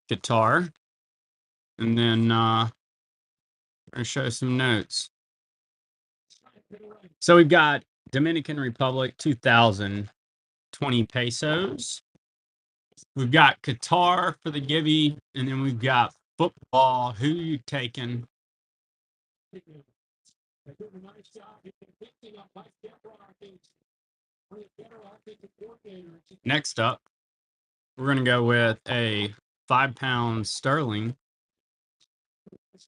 guitar, and then I'm going to show some notes. So we've got Dominican Republic 2020 pesos. We've got Qatar for the Gibby, and then we've got football. Who you taking? Next up, we're going to go with a 5-pound sterling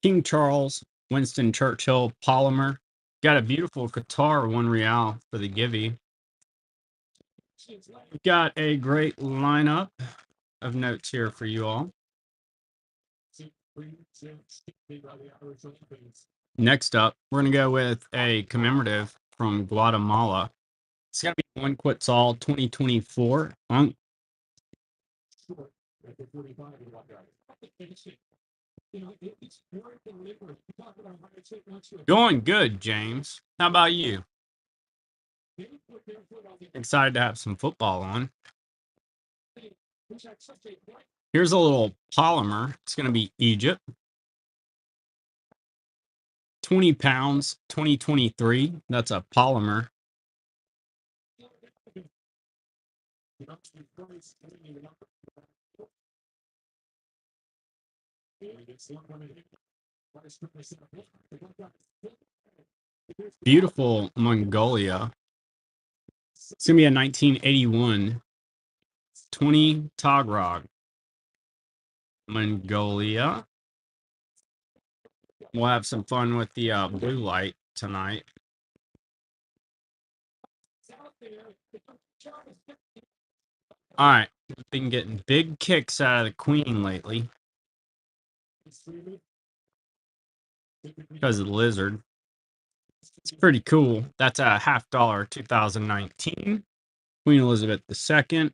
King Charles Winston Churchill polymer. Got a beautiful Qatar $1 for the Gibby. We've got a great lineup of notes here for you all. Next up, we're going to go with a commemorative from Guatemala. It's got to be One Quetzal 2024. Going good, James. How about you? Excited to have some football on. Here's a little polymer. It's going to be Egypt. 20 pounds, 2023. That's a polymer. Beautiful Mongolia. It's going to be a 1981 20 Togrog. Mongolia. We'll have some fun with the blue light tonight. All right. Been getting big kicks out of the Queen lately because of the lizard. It's pretty cool. That's a $50 2019 Queen Elizabeth II.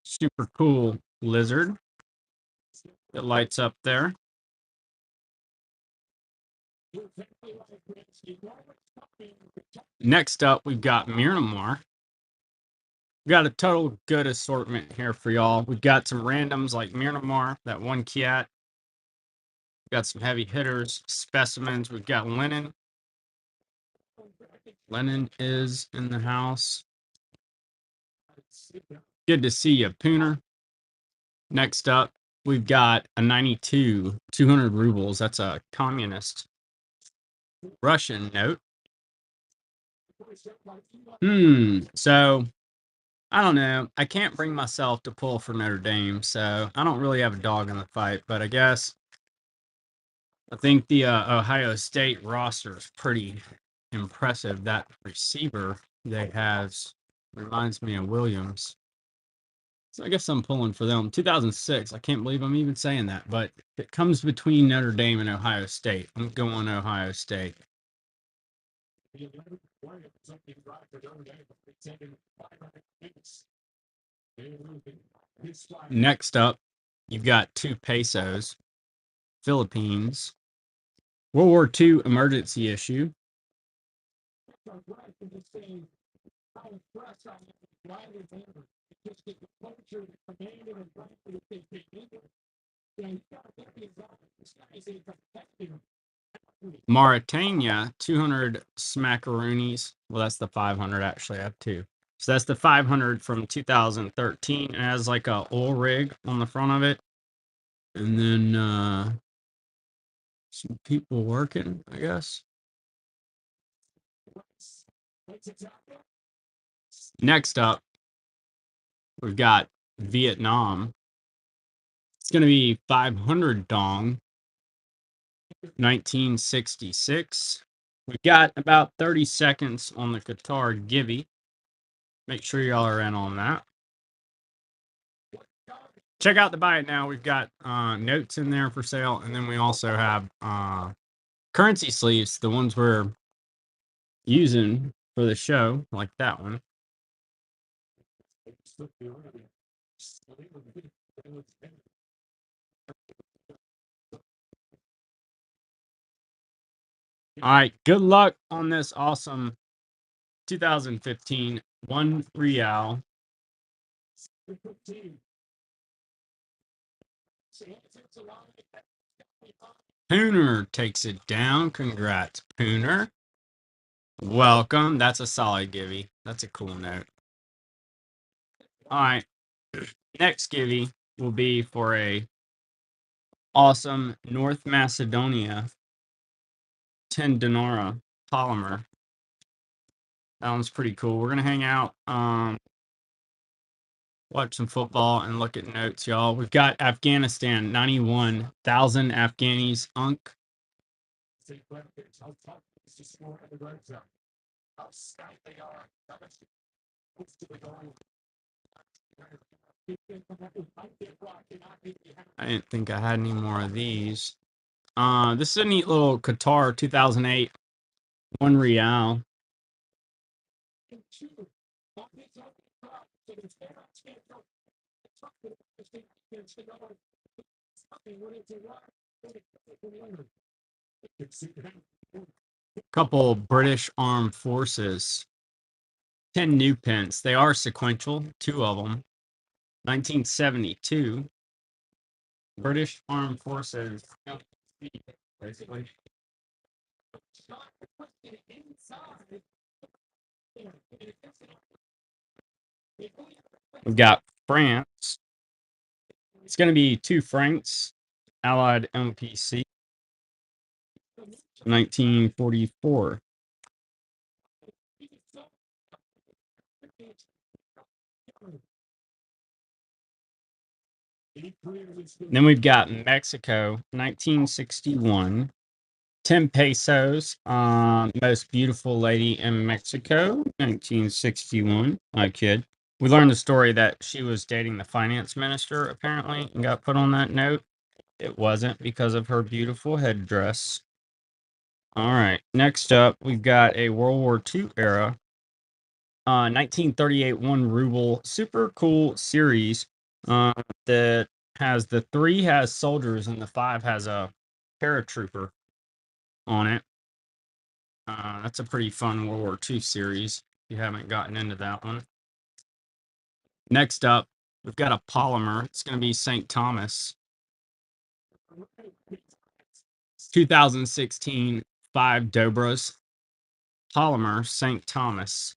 Super cool lizard that lights up there. Next up, we've got Myanmar. We've got a total good assortment here for y'all. We've got some randoms like Myanmar, that one Kiat. We've got some heavy hitters, specimens. We've got Lennon. Lennon is in the house. Good to see you, Pooner. Next up, we've got a 92, 200 rubles. That's a communist Russian note. So I don't know. I can't bring myself to pull for Notre Dame, so I don't really have a dog in the fight, but I guess I think the Ohio State roster is pretty impressive. That receiver they have reminds me of Williams. So I guess I'm pulling for them. 2006. I can't believe I'm even saying that, but it comes between Notre Dame and Ohio State. I'm going Ohio State. Next up, you've got 2 pesos, Philippines, World War II emergency issue. Mauritania, 200 smackaroonies. Well, that's the 500 actually. I have 2. So that's the 500 from 2013. It has like a oil rig on the front of it. And then some people working, I guess. Next up, we've got Vietnam. It's going to be 500 dong, 1966. We've got about 30 seconds on the Qatar Gibby. Make sure y'all are in on that. Check out the buy it now. We've got notes in there for sale, and then we also have currency sleeves, the ones we're using for the show, like that one. All right, good luck on this awesome 2015 1 real Pooner takes it down. Congrats, Pooner. Welcome. That's a solid givey. That's a cool note. All right. Next givey will be for a awesome North Macedonia 10 Denara polymer. That one's pretty cool. We're gonna hang out, watch some football, and look at notes, y'all. We've got Afghanistan, 91,000 Afghanis, Unk. I didn't think I had any more of these. This is a neat little Qatar 2008 1 real. Couple British Armed Forces, 10 new pence. They are sequential, 2 of them. 1972. British Armed Forces. Basically. We've got France. It's going to be 2 francs. Allied MPC. 1944. Then we've got Mexico, 1961. 10 pesos. Most beautiful lady in Mexico, 1961. I kid. We learned the story that she was dating the finance minister, apparently, and got put on that note. It wasn't because of her beautiful headdress. All right. Next up, we've got a World War II era 1938 1 ruble super cool series that has the 3 has soldiers and the 5 has a paratrooper on it. That's a pretty fun World War II series if you haven't gotten into that one. Next up, we've got a polymer. It's going to be St. Thomas. 2016 5 Dobras. Polymer St. Thomas.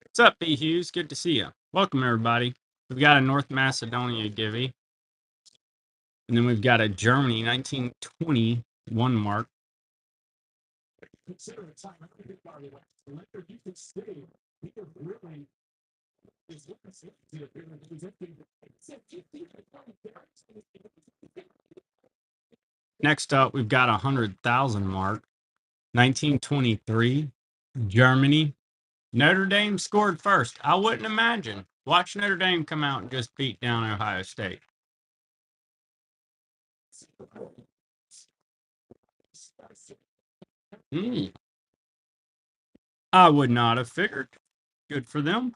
What's up, B. Hughes? Good to see you. Welcome, everybody. We've got a North Macedonia givey. And then we've got a Germany 1921 mark. Next up, we've got a 100,000 mark. 1923, Germany. Notre Dame scored first. I wouldn't imagine. Watch Notre Dame come out and just beat down Ohio State. I would not have figured. Good for them.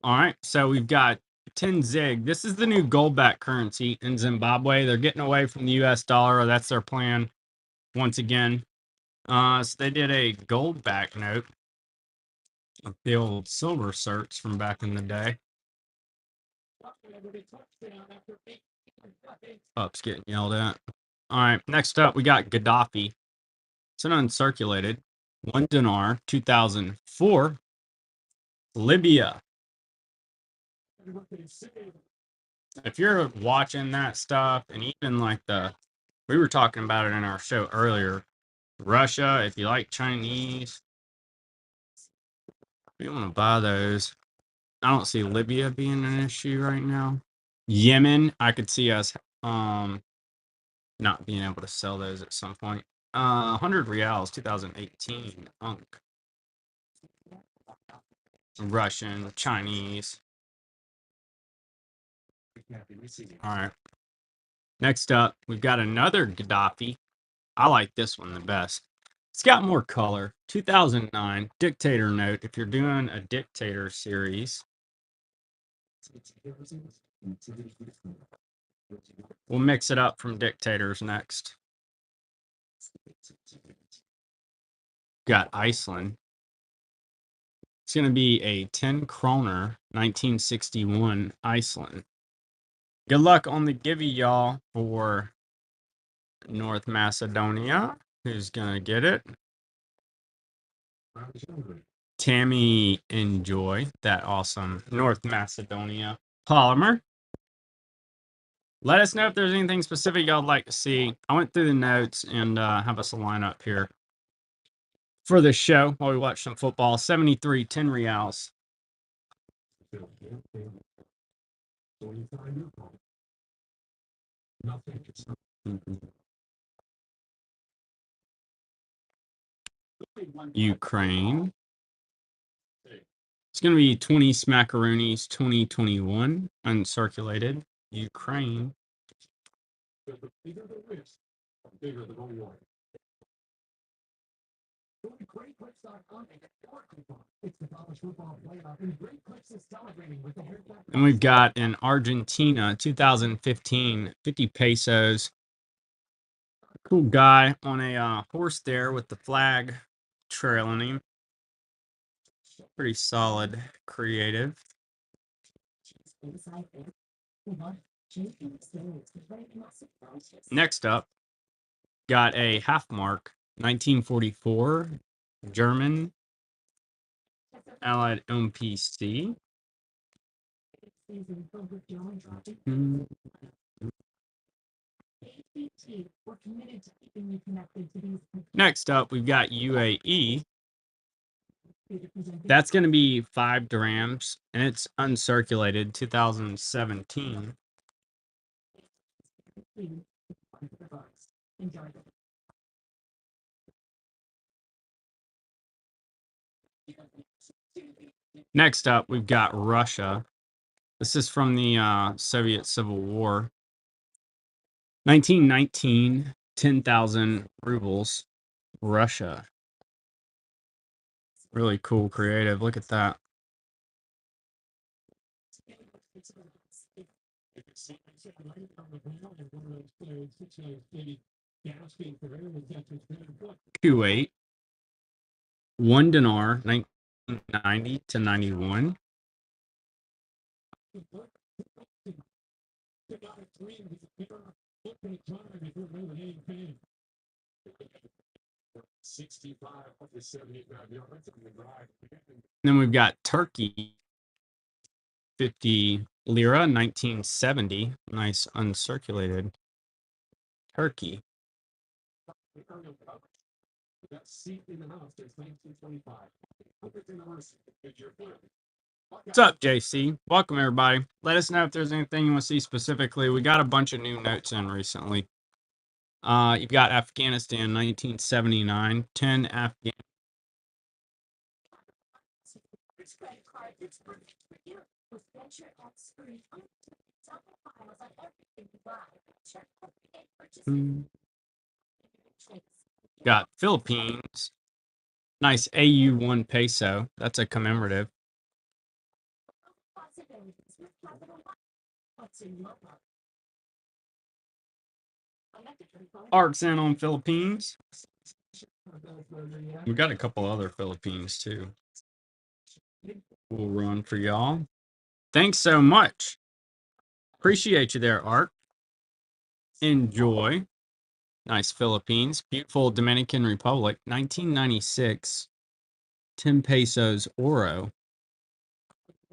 All right, so we've got 10 Zig. This is the new gold back currency in Zimbabwe. They're getting away from the US dollar. That's their plan once again. So they did a gold back note of the old silver certs from back in the day. Up's getting yelled at. All right, next up, we got Gaddafi. It's an uncirculated 1 dinar, 2004. Libya. If you're watching that stuff, and even like we were talking about it in our show earlier, Russia, if you like Chinese, you want to buy those. I don't see Libya being an issue right now. Yemen, I could see us not being able to sell those at some point. 100 reals, 2018, Unk. Russian, Chinese. All right. Next up, we've got another Gaddafi. I like this one the best. It's got more color. 2009 dictator note. If you're doing a dictator series, we'll mix it up from dictators next. Got Iceland. It's going to be a 10 kroner 1961 Iceland. Good luck on the givey, y'all, for North Macedonia. Who's going to get it? Tammy, enjoy that awesome North Macedonia polymer. Let us know if there's anything specific y'all would like to see. I went through the notes and have us a lineup here for the show while we watch some football. 73, 10 reals. Ukraine. It's going to be 20 Smackaroonies 2021 uncirculated. Ukraine. And we've got an Argentina 2015 50 pesos. Cool guy on a horse there with the flag trailing him. Pretty solid, creative. Next up, got a half mark 1944 German Allied MPC. Next up, we've got UAE. That's going to be 5 dirhams, and it's uncirculated 2017. Next up, we've got Russia. This is from the Soviet Civil War. 1919, 10,000 rubles, Russia. Really cool, creative. Look at that. Kuwait. 1 dinar, 1990 to 91. Then we've got Turkey, 50 lira, 1970. Nice uncirculated Turkey. What's up, JC? Welcome, everybody. Let us know if there's anything you want to see specifically. We got a bunch of new notes in recently. You've got Afghanistan, 1979, 10 Afghan. Got Philippines. Nice AU1 peso. That's a commemorative. Arcs in on Philippines. We got a couple other Philippines too. We'll run for y'all. Thanks so much. Appreciate you there, Art. Enjoy. Nice Philippines. Beautiful Dominican Republic. 1996. 10 pesos oro.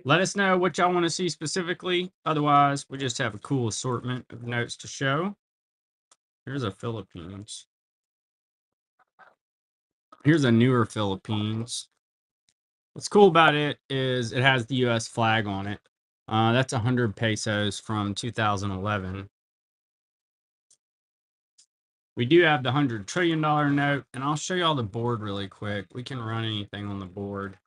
Let us know what y'all want to see specifically. Otherwise, we just have a cool assortment of notes to show. Here's a Philippines. Here's a newer Philippines. What's cool about it is it has the U.S. flag on it. That's 100 pesos from 2011. We do have the $100 trillion note, and I'll show you all the board really quick. We can run anything on the board.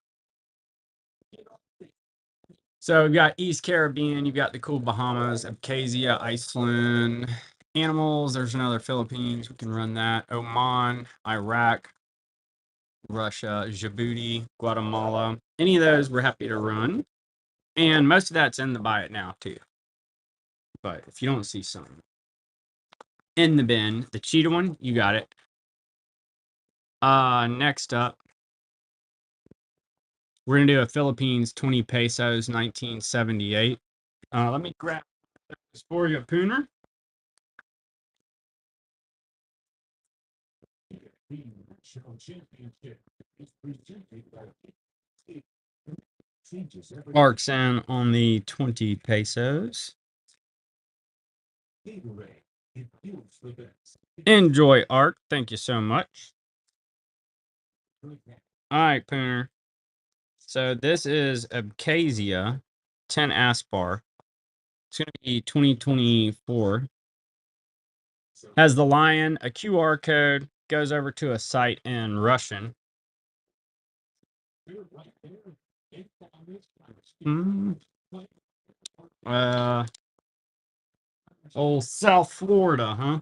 So we've got East Caribbean, you've got the cool Bahamas, Abkhazia, Iceland, animals. There's another Philippines. We can run that. Oman, Iraq, Russia, Djibouti, Guatemala. Any of those we're happy to run. And most of that's in the buy it now too. But if you don't see some in the bin, the cheetah one, you got it. Next up, we're gonna do a Philippines 20 pesos 1978. Let me grab this for you, Pooner. Arcs in on the 20 pesos. Enjoy, Arc. Thank you so much. All right, Pooner. So this is Abkhazia 10 Aspar. It's going to be 2024. Has the lion, a QR code, goes over to a site in Russian. Old South Florida, huh?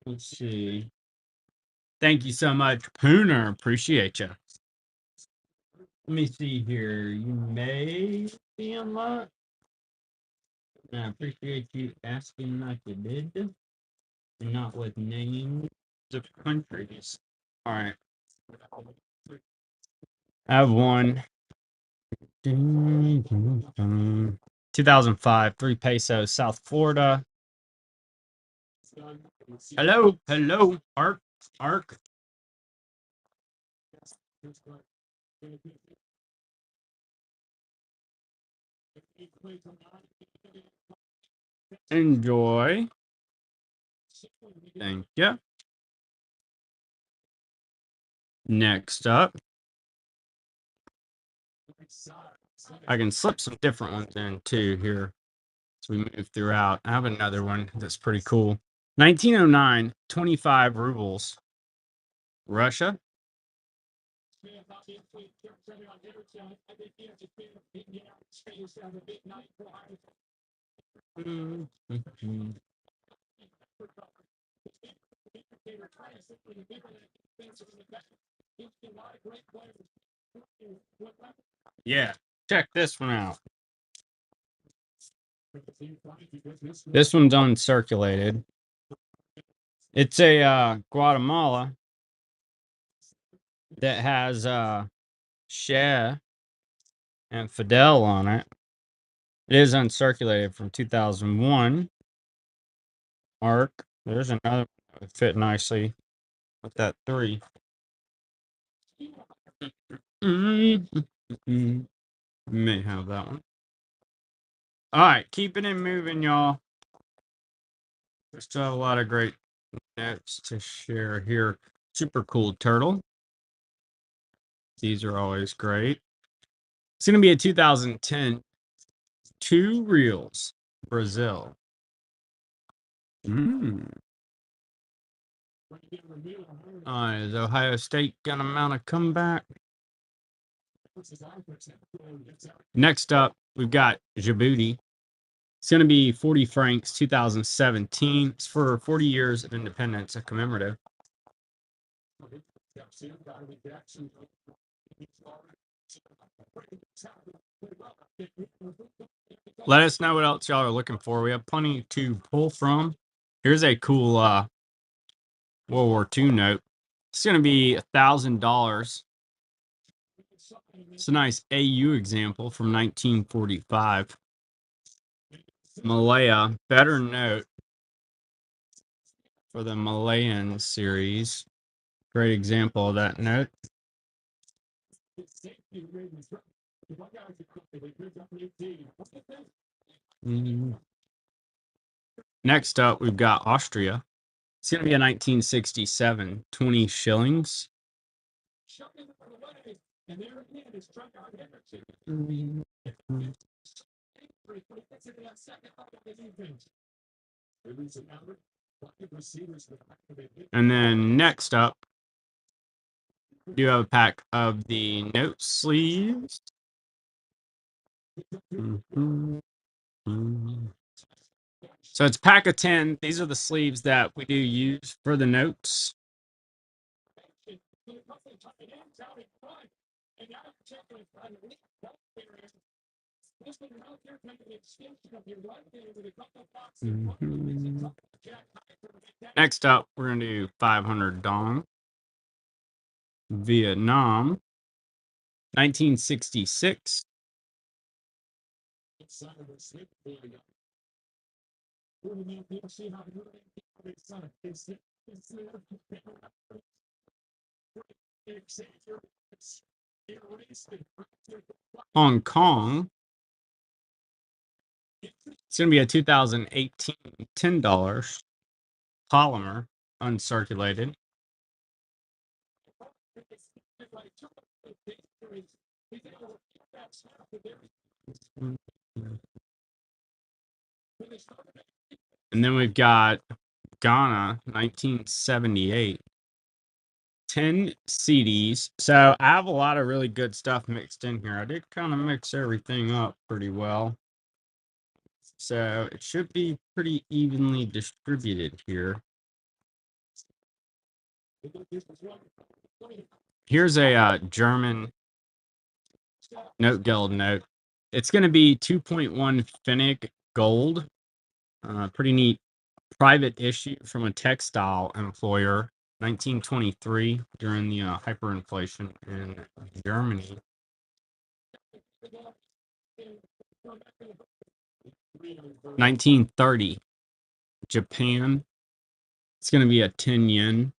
Let's see. Thank you so much, Pooner. Appreciate you. Let me see here. You may be unlocked. I appreciate you asking like you did, and not with names of countries. All right. I have one. 2005, 3 pesos, South Florida. Hello, hello, Arc. Enjoy. Thank you. Next up, I can slip some different ones in too here as we move throughout. I have another one that's pretty cool. 1909, 25 rubles. Russia. Yeah, check this one out. This one's uncirculated. It's a Guatemala that has Che and Fidel on it. It is uncirculated from 2001. Arc. There's another one that would fit nicely with that 3. May have that one. All right, keeping it moving, y'all. We still have a lot of great notes to share here. Super cool turtle. These are always great. It's going to be a 2010 2 reels, Brazil. Is Ohio State going to mount a comeback? Next up, we've got Djibouti. It's going to be 40 francs, 2017. It's for 40 years of independence, a commemorative. Let us know what else y'all are looking for. We have plenty to pull from. Here's a cool World War II note. It's going to be $1,000. It's a nice AU example from 1945. Malaya, better note for the Malayan series. Great example of that note. Next up, we've got Austria. It's going to be a 1967 20 shillings. And then next up, we do have a pack of the note sleeves. So it's a pack of 10. These are the sleeves that we do use for the notes. Mhm. Next up, we're going to do 500 dong. Vietnam, 1966. Hong Kong. It's going to be a 2018 $10 polymer, uncirculated. And then we've got Ghana, 1978. 10 CDs. So I have a lot of really good stuff mixed in here. I did kind of mix everything up pretty well. So it should be pretty evenly distributed here. Here's a German note guild note. It's going to be 2.1 Finnick gold. Pretty neat private issue from a textile employer, 1923, during the hyperinflation in Germany. 1930, Japan. It's going to be a 10 yen.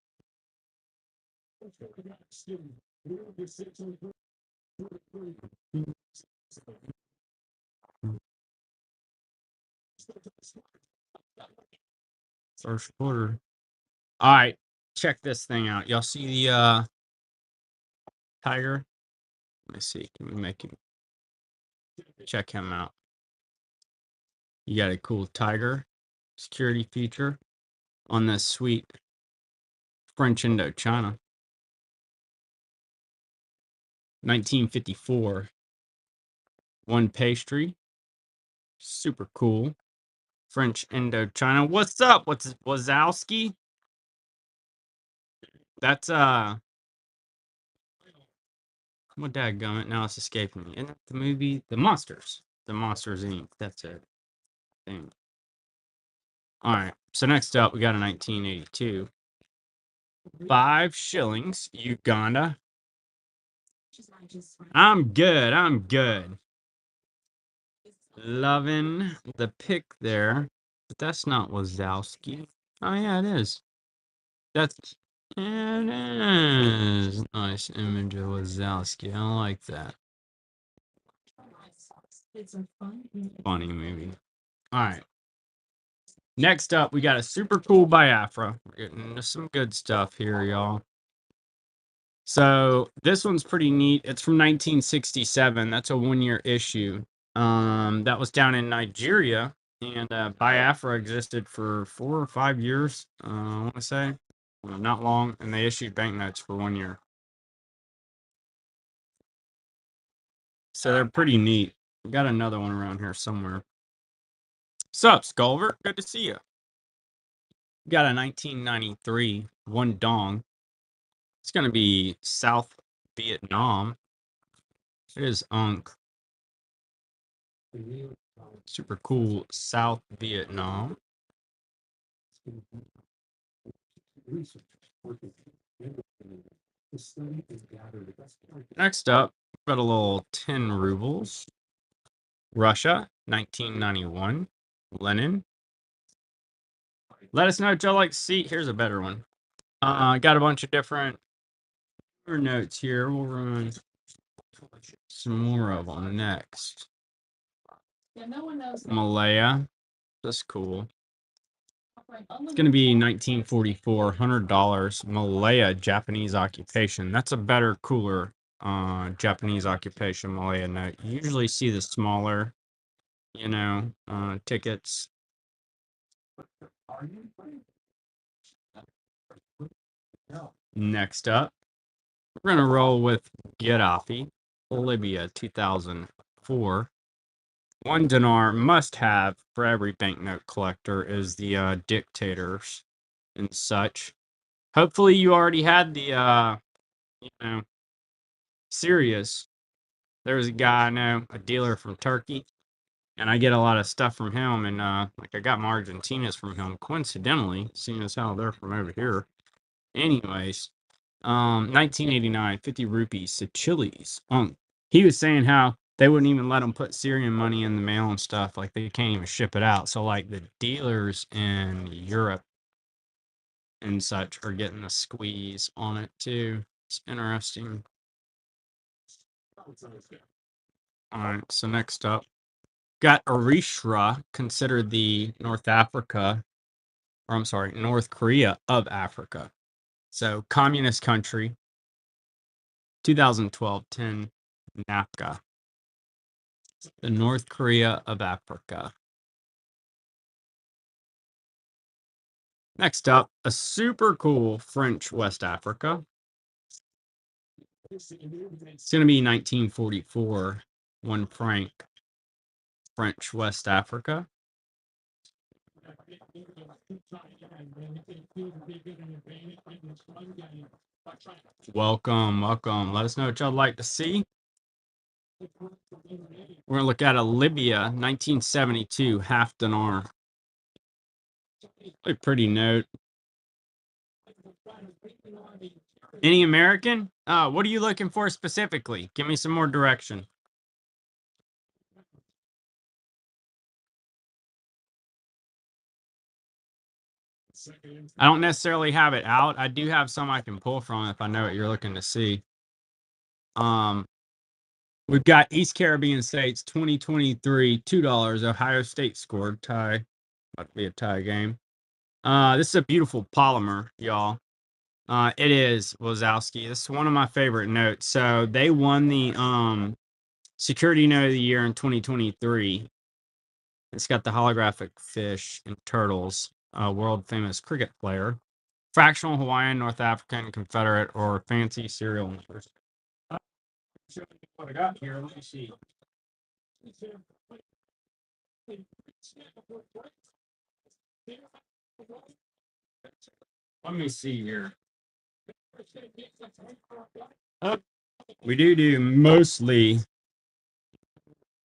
First quarter. All right, check this thing out. Y'all see the tiger? Let me see. Can we make him? Check him out. You got a cool tiger security feature on this sweet French Indochina. 1954. One pastry. Super cool. French Indochina. What's up? What's Wazowski? That's what dadgummit, now it's escaping me. Isn't that the movie? The Monsters. The Monsters Inc. That's it. Thing. Alright. So next up we got a 1982. 5 shillings, Uganda. I'm good. I'm good. Loving the pick there. But that's not Wazowski. Oh yeah, it is. That's it is. Nice image of Wazowski. I like that. Funny movie. Alright. Next up, we got a super cool Biafra. We're getting into some good stuff here, y'all. So this one's pretty neat. It's from 1967. That's a 1-year issue. That was down in Nigeria, and Biafra existed for 4 or 5 years. I want to say, well, not long, and they issued banknotes for 1 year. So they're pretty neat. We got another one around here somewhere. Sup, Sculver? Good to see you. We got a 1993 one dong. It's going to be South Vietnam. It is Unk. Super cool South Vietnam. Next up, we've got a little 10 rubles. Russia, 1991. Lenin. Let us know what y'all like to see. Here's a better one. Got a bunch of different notes here. We'll run some more of them next. Malaya. That's cool. It's going to be 1944, $100. Malaya, Japanese occupation. That's a better, cooler Japanese occupation Malaya note. You usually see the smaller, tickets. Next up, we're going to roll with Gaddafi, Libya, 2004. 1 dinar must have for every banknote collector is the dictators and such. Hopefully you already had the, serious There's a guy I know, a dealer from Turkey, and I get a lot of stuff from him. And like I got my Argentinas from him, coincidentally, seeing as how they're from over here. Anyways, 1989, 50 rupees to Chili's. He was saying how they wouldn't even let him put Syrian money in the mail and stuff. Like they can't even ship it out. So like the dealers in Europe and such are getting a squeeze on it too. It's interesting. All right, so next up, got Eritrea, considered the North Korea of Africa. So communist country, 2012, 10 NAFTA, the North Korea of Africa. Next up, a super cool French West Africa. It's going to be 1944, 1 franc, French West Africa. Welcome, welcome. Let us know what y'all like to see. We're going to look at a Libya, 1972, half dinar. A pretty note. Any American? What are you looking for specifically? Give me some more direction. I don't necessarily have it out. I do have some I can pull from if I know what you're looking to see. We've got East Caribbean States 2023, $2. Ohio State scored. Tie. About to be a tie game. This is a beautiful polymer, y'all. It is Wazowski. This is one of my favorite notes. So they won the Security Note of the Year in 2023. It's got the holographic fish and turtles, world famous cricket player, fractional Hawaiian, North African, Confederate, or fancy serial numbers. What I got here, let me see. Let me see here. We do mostly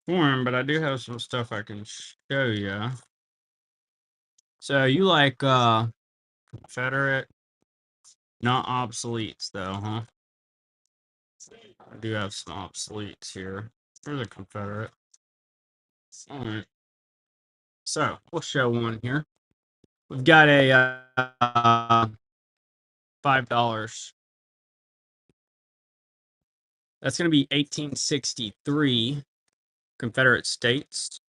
form, but I do have some stuff I can show you. So you like Confederate, not obsoletes though, huh? I do have some obsoletes here. There's a Confederate. All right. So we'll show one here. We've got a $5. That's going to be 1863 Confederate States.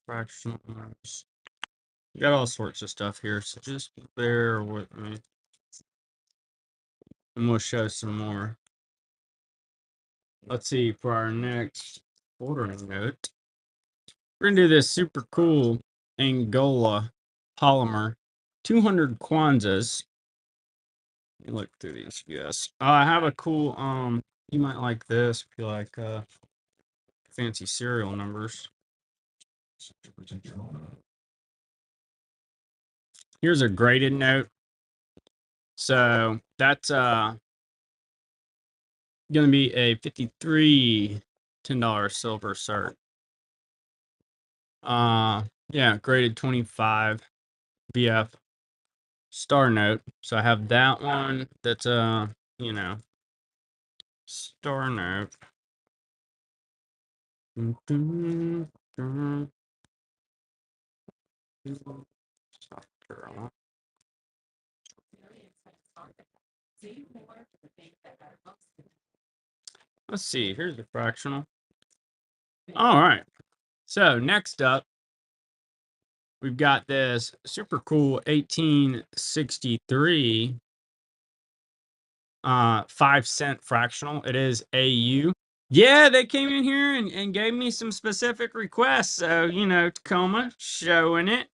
Fractionals. We got all sorts of stuff here, so just bear with me. And we'll show some more. Let's see, for our next ordering note, we're going to do this super cool Angola polymer, 200 kwanzas. Let me look through these, yes. I have a cool, you might like this if you like fancy serial numbers. Here's a graded note. So that's gonna be a 53 $10 silver cert. Yeah, graded 25 BF star note. So I have that one that's star note. Let's see, here's the fractional. All right. So next up, we've got this super cool 1863 5-cent fractional. It is AU. Yeah, they came in here and gave me some specific requests. So, Tacoma showing it.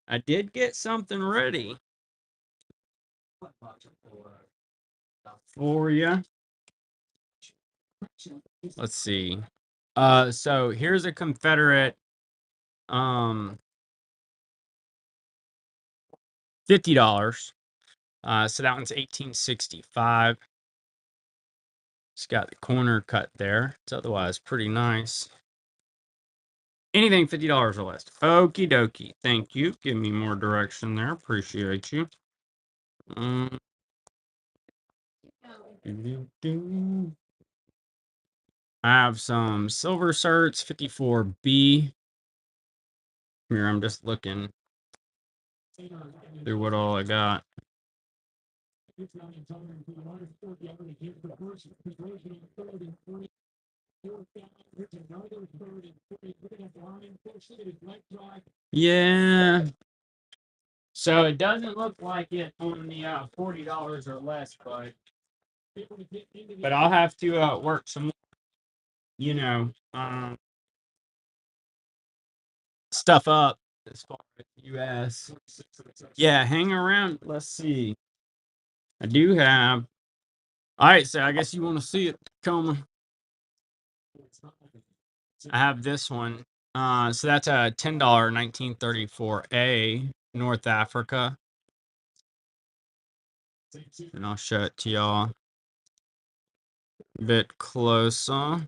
I did get something ready for you. Let's see. So here's a Confederate $50. So that one's 1865. It's got the corner cut there. It's otherwise pretty nice. Anything $50 or less. Okie dokie. Thank you. Give me more direction there. Appreciate you. I have some silver certs, 54B. Here, I'm just looking through what all I got. Yeah. So it doesn't look like it on the $40 or less, but I'll have to work some, stuff up as far as US. Yeah, hang around. Let's see. I do have. All right, so I guess you want to see it, Tacoma. I have this one. So that's a $10 1934A North Africa. And I'll show it to y'all a bit closer.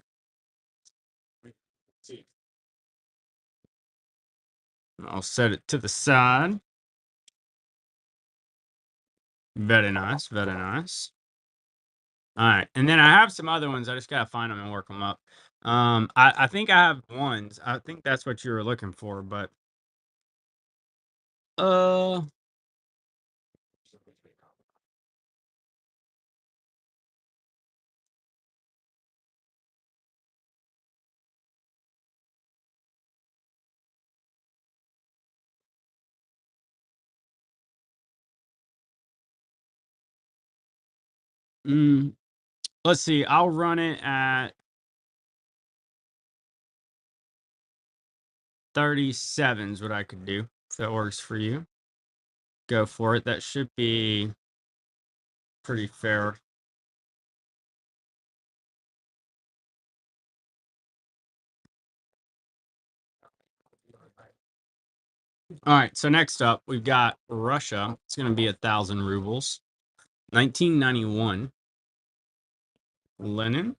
I'll set it to the side. Very nice, very nice. All right, and then I have some other ones. I just gotta find them and work them up. I think I have ones. I think that's what you were looking for, but uh, let's see. I'll run it at 37 is what I could do. If that works for you, go for it. That should be pretty fair. All right, so next up, we've got Russia. It's going to be 1,000 rubles. 1991. Lenin.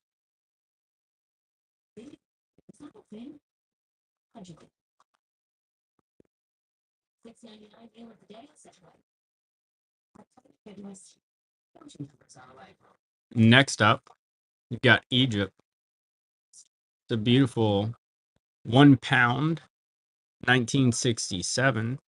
Next up, we've got Egypt. It's a beautiful £1, 1967.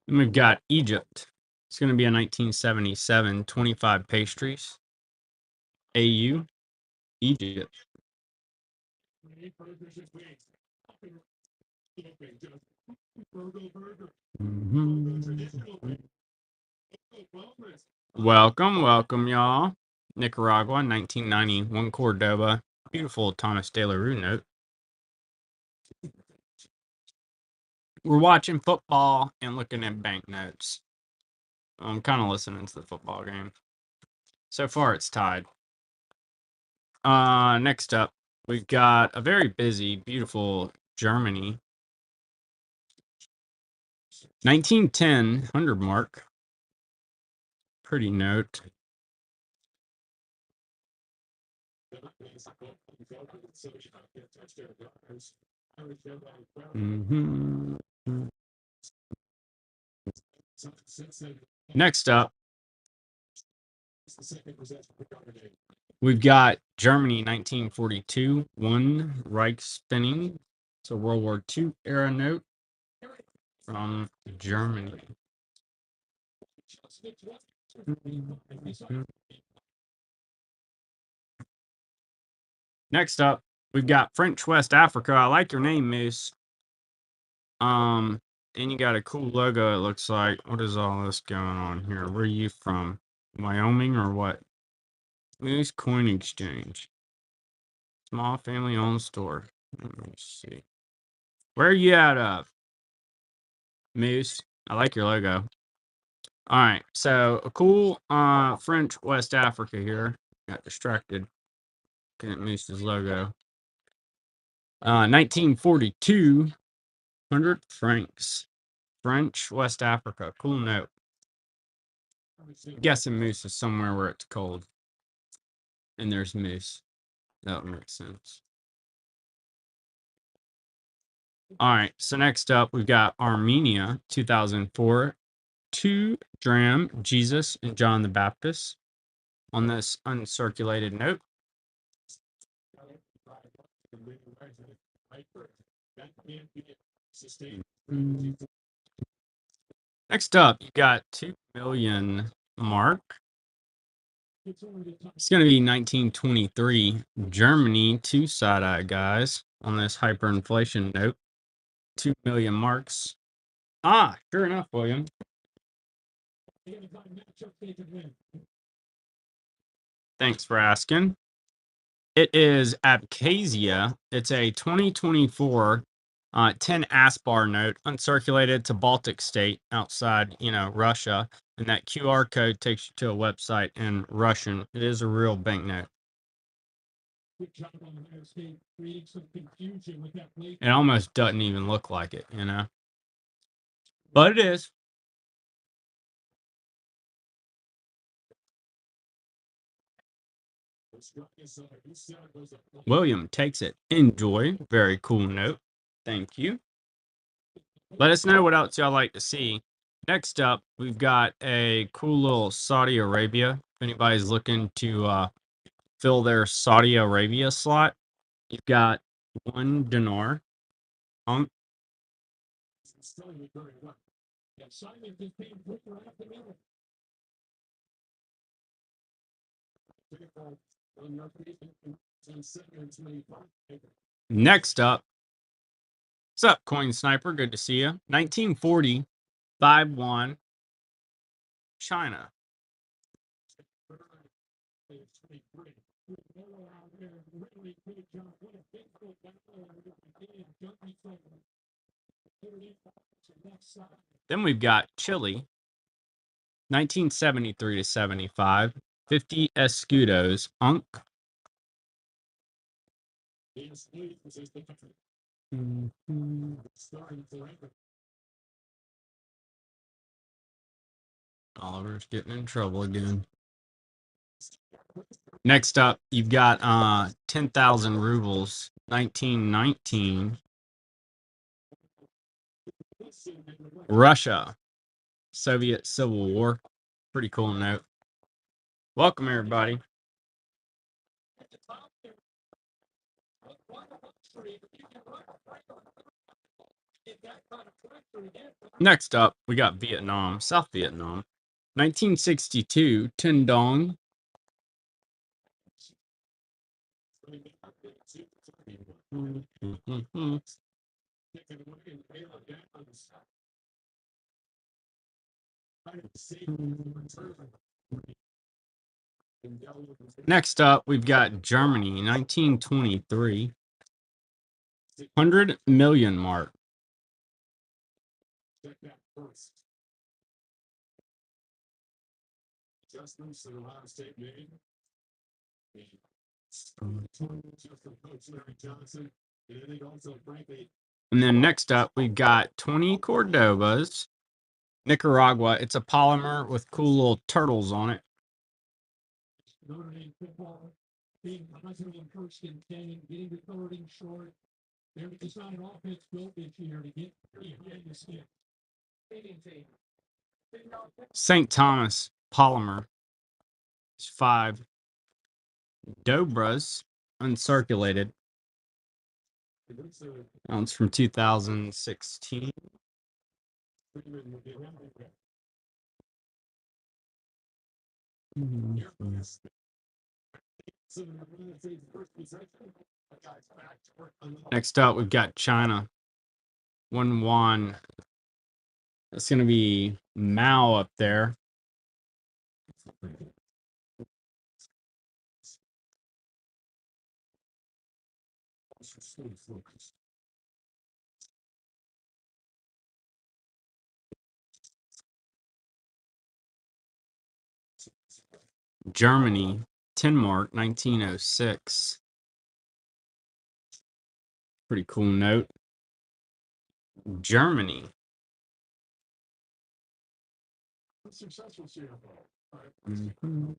And we've got Egypt. It's going to be a 1977, 25 pastries. AU, Egypt. Welcome, welcome, y'all. Nicaragua, 1991 Cordoba. Beautiful Thomas De La Rue note. We're watching football and looking at banknotes. I'm kind of listening to the football game. So far, it's tied. Next up, we've got a very busy, beautiful Germany. 1910, 100 mark. Pretty note. Next up, we've got Germany 1942, 1 Reichspenning. It's a World War II era note from Germany. Next up, we've got French West Africa. I like your name, Moose. And you got a cool logo, it looks like. What is all this going on here? Where are you from? Wyoming or what? Moose Coin Exchange. Small family owned store. Let me see. Where are you at, Moose? I like your logo. All right, so a cool French West Africa here. Got distracted. Couldn't miss his logo. 1942, 100 francs. French West Africa. Cool note. I'm guessing moose is somewhere where it's cold. And there's moose. That would make sense. All right, so next up, we've got Armenia, 2004. 2 dram Jesus and John the Baptist on this uncirculated note. Next up, you got 2 million mark. It's going to be 1923 Germany, 2 side-eye guys on this hyperinflation note. 2 million marks. Sure enough, William. Thanks for asking. It is Abkhazia. It's a 2024 10 ASPAR note, uncirculated to Baltic state outside, Russia. And that QR code takes you to a website in Russian. It is a real banknote. It almost doesn't even look like it, But it is. William takes it. Enjoy. Very cool note. Thank you. Let us know what else y'all like to see. Next up, we've got a cool little Saudi Arabia. If anybody's looking to fill their Saudi Arabia slot, you've got 1 dinar. Next up, what's up, Coin Sniper? Good to see you. 1940, 5-1, China. Then we've got Chile, 1973 to 75, 50 escudos, Unk. Oliver's getting in trouble again. Next up, you've got 10,000 rubles, 1919. Russia, Soviet Civil War. Pretty cool note. Welcome, everybody. Next up, we got Vietnam, South Vietnam. 1962, Tin Dong. Next up, we've got Germany, 1923. 100 million mark. And then next up, we've got 20 Cordobas, Nicaragua. It's a polymer with cool little turtles on it. St. Thomas polymer. It's 5 Dobras, uncirculated. It's from 2016. Next up, we've got China. 1 yuan. That's going to be Mao up there. Germany, 10 mark, 1906. Pretty cool note. Germany. Mhm.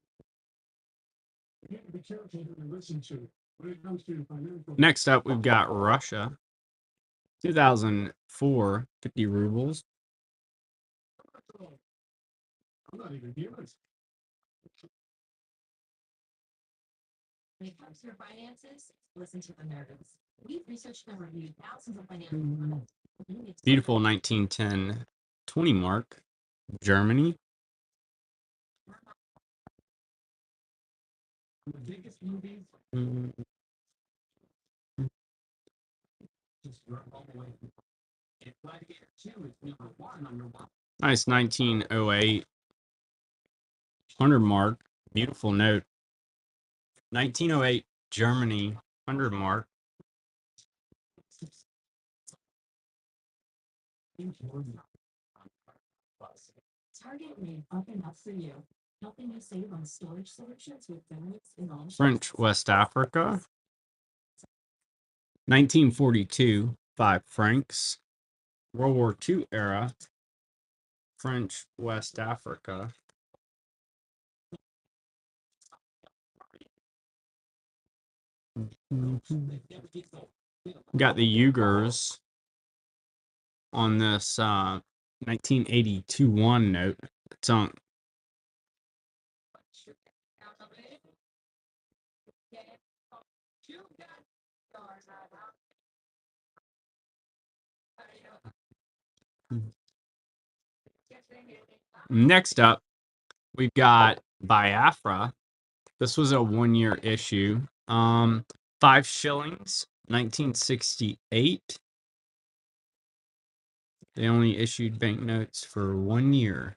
Next up, we've got Russia. 2004, 50 rubles. When it comes to your finances, listen to Americans. We've researched and reviewed thousands of financial products. Beautiful 1910, 20 mark. Germany. Mm, Nice 1908, 100 mark. Beautiful note. 1908, Germany, 100 mark. Target made up and up for you, helping you save on storage solutions with Banknotes in all. French West Africa. 1942, 5 francs. World War II era. French West Africa. Got the Uyghurs on this 1982 1 note. It's on. Next up, we've got Biafra. This was a 1-year issue. 5 shillings, 1968. They only issued banknotes for 1 year.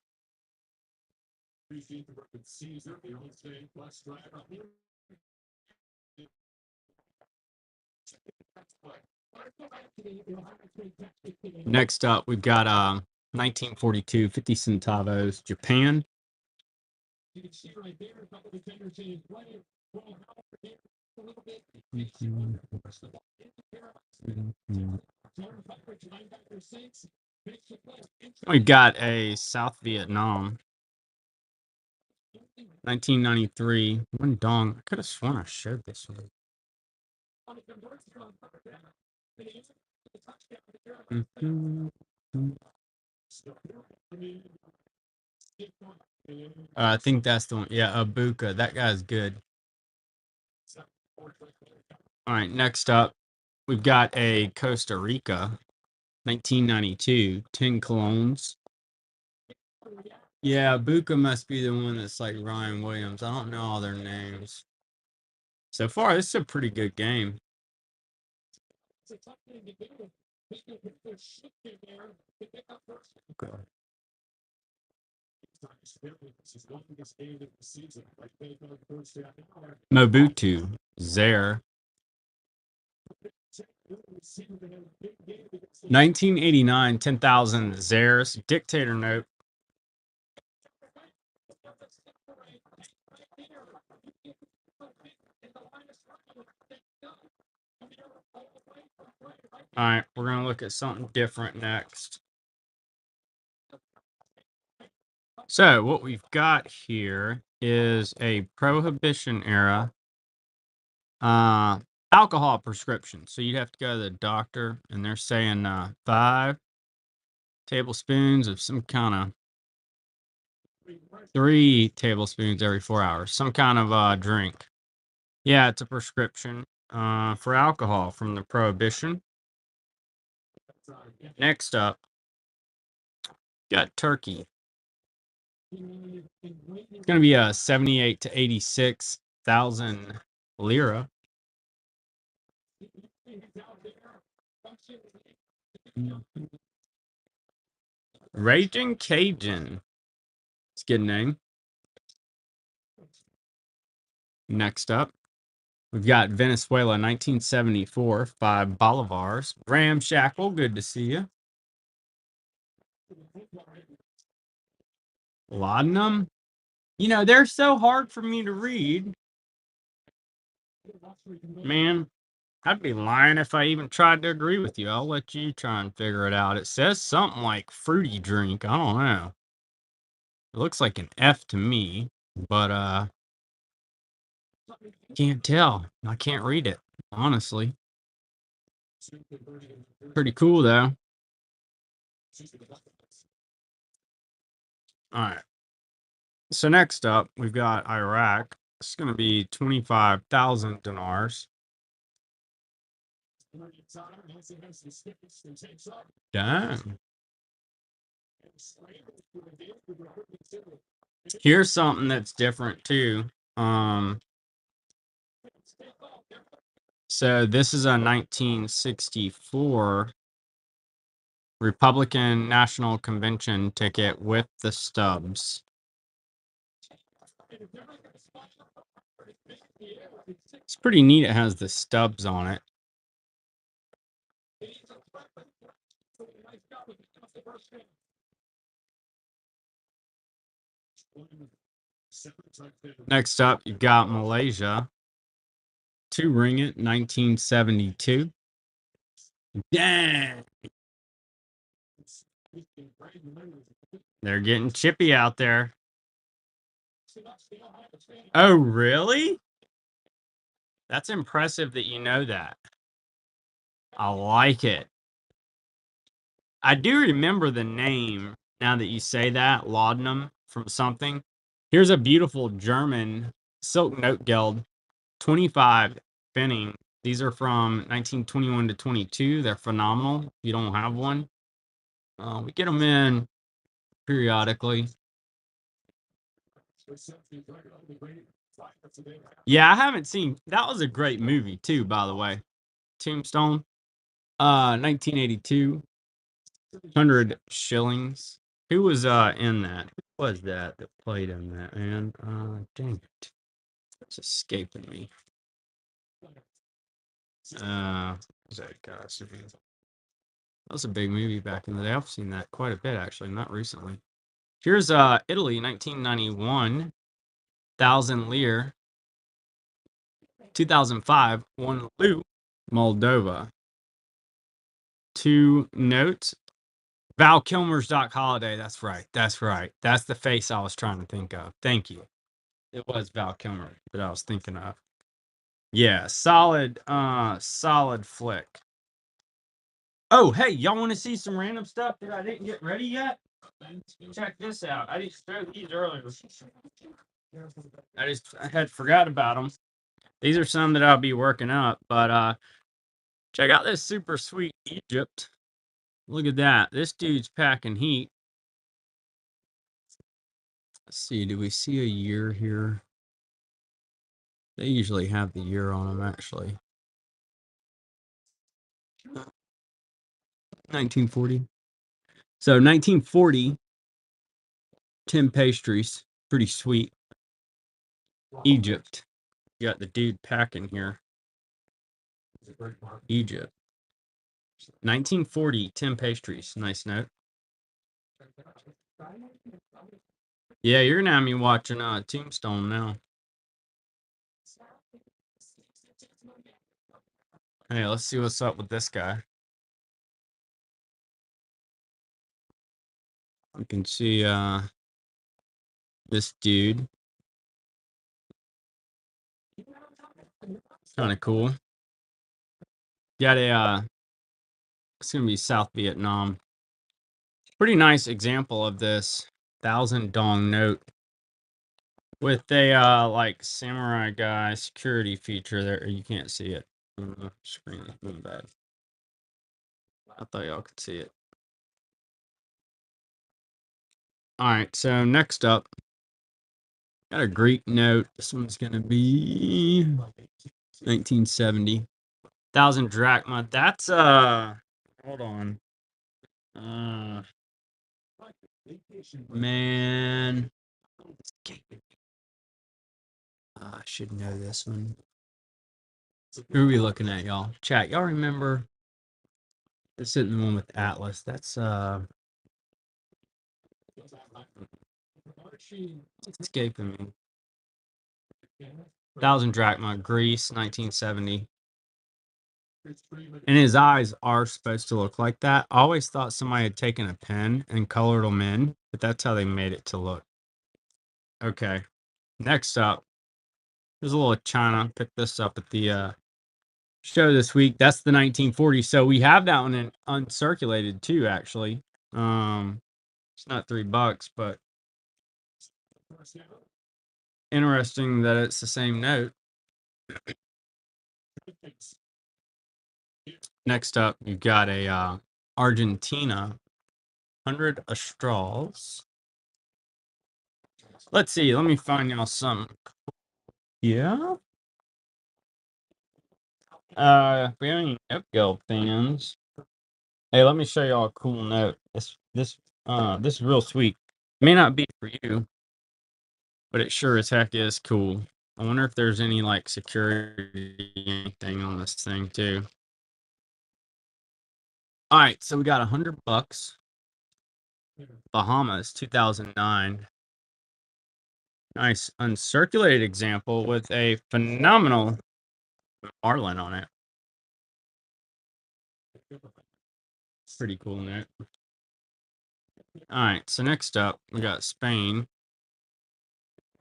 Next up, we've got 1942, 50 centavos, Japan. We've got a South Vietnam, 1993. One dong. I could have sworn I showed this one. I think that's the one. Yeah, Abuka. That guy's good. All right, next up, we've got a Costa Rica, 1992, 10 clones. Yeah, Buka must be the one that's like Ryan Williams. I don't know all their names. So far, this is a pretty good game. Okay. Mobutu, Zaire. 1989, 10,000 Zaires, dictator note. All right, we're going to look at something different next. So what we've got here is a Prohibition era alcohol prescription. So you'd have to go to the doctor, and they're saying 5 tablespoons of some kind of 3 tablespoons every 4 hours, some kind of drink. Yeah, it's a prescription for alcohol from the Prohibition. Next up, got Turkey. It's going to be a 78 to 86,000 lira. Raging Cajun. It's a good name. Next up, we've got Venezuela, 1974, 5 bolivars. Ramshackle, good to see you. Laudanum? They're so hard for me to read. Man, I'd be lying if I even tried to agree with you. I'll let you try and figure it out. It says something like fruity drink. I don't know. It looks like an F to me, but can't tell. I can't read it, honestly. Pretty cool though. All right. So next up, we've got Iraq. It's going to be 25,000 dinars. Dang. Here's something that's different too. Um, so this is a 1964 Republican National Convention ticket with the stubs. It's pretty neat. It has the stubs on it. Next up, you got Malaysia. 2 ringgit, 1972. Dang. They're getting chippy out there. Oh, really? That's impressive that you know that. I like it. I do remember the name now that you say that, laudanum from something. Here's a beautiful German silk note geld, 25 Pfennig. These are from 1921 to 22. They're phenomenal. If you don't have one, we get them in periodically. Yeah, I haven't seen. That was a great movie too, by the way. Tombstone, 1982, 100 shillings. Who was in that? Who was that played in that, man? Dang it. It's escaping me. Who's that guy? That was a big movie back in the day. I've seen that quite a bit actually, not recently. Here's Italy, 1991, 1,000 lire. 2005, 1 leu, Moldova. 2 notes. Val Kilmer's Doc Holiday. That's right. That's right. That's the face I was trying to think of. Thank you. It was Val Kilmer that I was thinking of. Yeah, solid flick. Oh, hey, y'all want to see some random stuff that I didn't get ready yet? Check this out. I just showed these earlier. I had forgot about them. These are some that I'll be working up, but check out this super sweet Egypt. Look at that. This dude's packing heat. Let's see, do we see a year here? They usually have the year on them, actually. 1940. So 1940, 10 pastries. Pretty sweet. Egypt. You got the dude packing here. Egypt. 1940, 10 pastries. Nice note. Yeah, you're going to have me watching Tombstone now. Hey, let's see what's up with this guy. You can see this dude. Kind of cool. Got a it's gonna be South Vietnam. Pretty nice example of this 1,000 dong note with a like samurai guy security feature there. You can't see it on the screen. It's really bad. I thought y'all could see it. All right, so next up, got a Greek note. This one's gonna be 1970. 1,000 drachma. That's hold on. Man. I should know this one. Who are we looking at, y'all? Chat, y'all remember? This isn't the one with Atlas. That's It's escaping me. 1,000 drachma, Greece, 1970. And his eyes are supposed to look like that. I always thought somebody had taken a pen and colored them in, but that's how they made it to look. Okay. Next up, there's a little China. Picked this up at the show this week. That's the 1940s. So we have that one in uncirculated too, actually. It's not $3, but interesting that it's the same note. Next up, you've got a Argentina 100 Astrals. Let's see. Let me find y'all some. Yeah. If we have any Note Guild fans, hey, let me show y'all a cool note. This is real sweet. May not be for you, but it sure as heck is cool. I wonder if there's any like security anything on this thing too. All right, so we got $100. Bahamas, 2009. Nice uncirculated example with a phenomenal marlin on it. Pretty cool note. All right, so next up, we got Spain.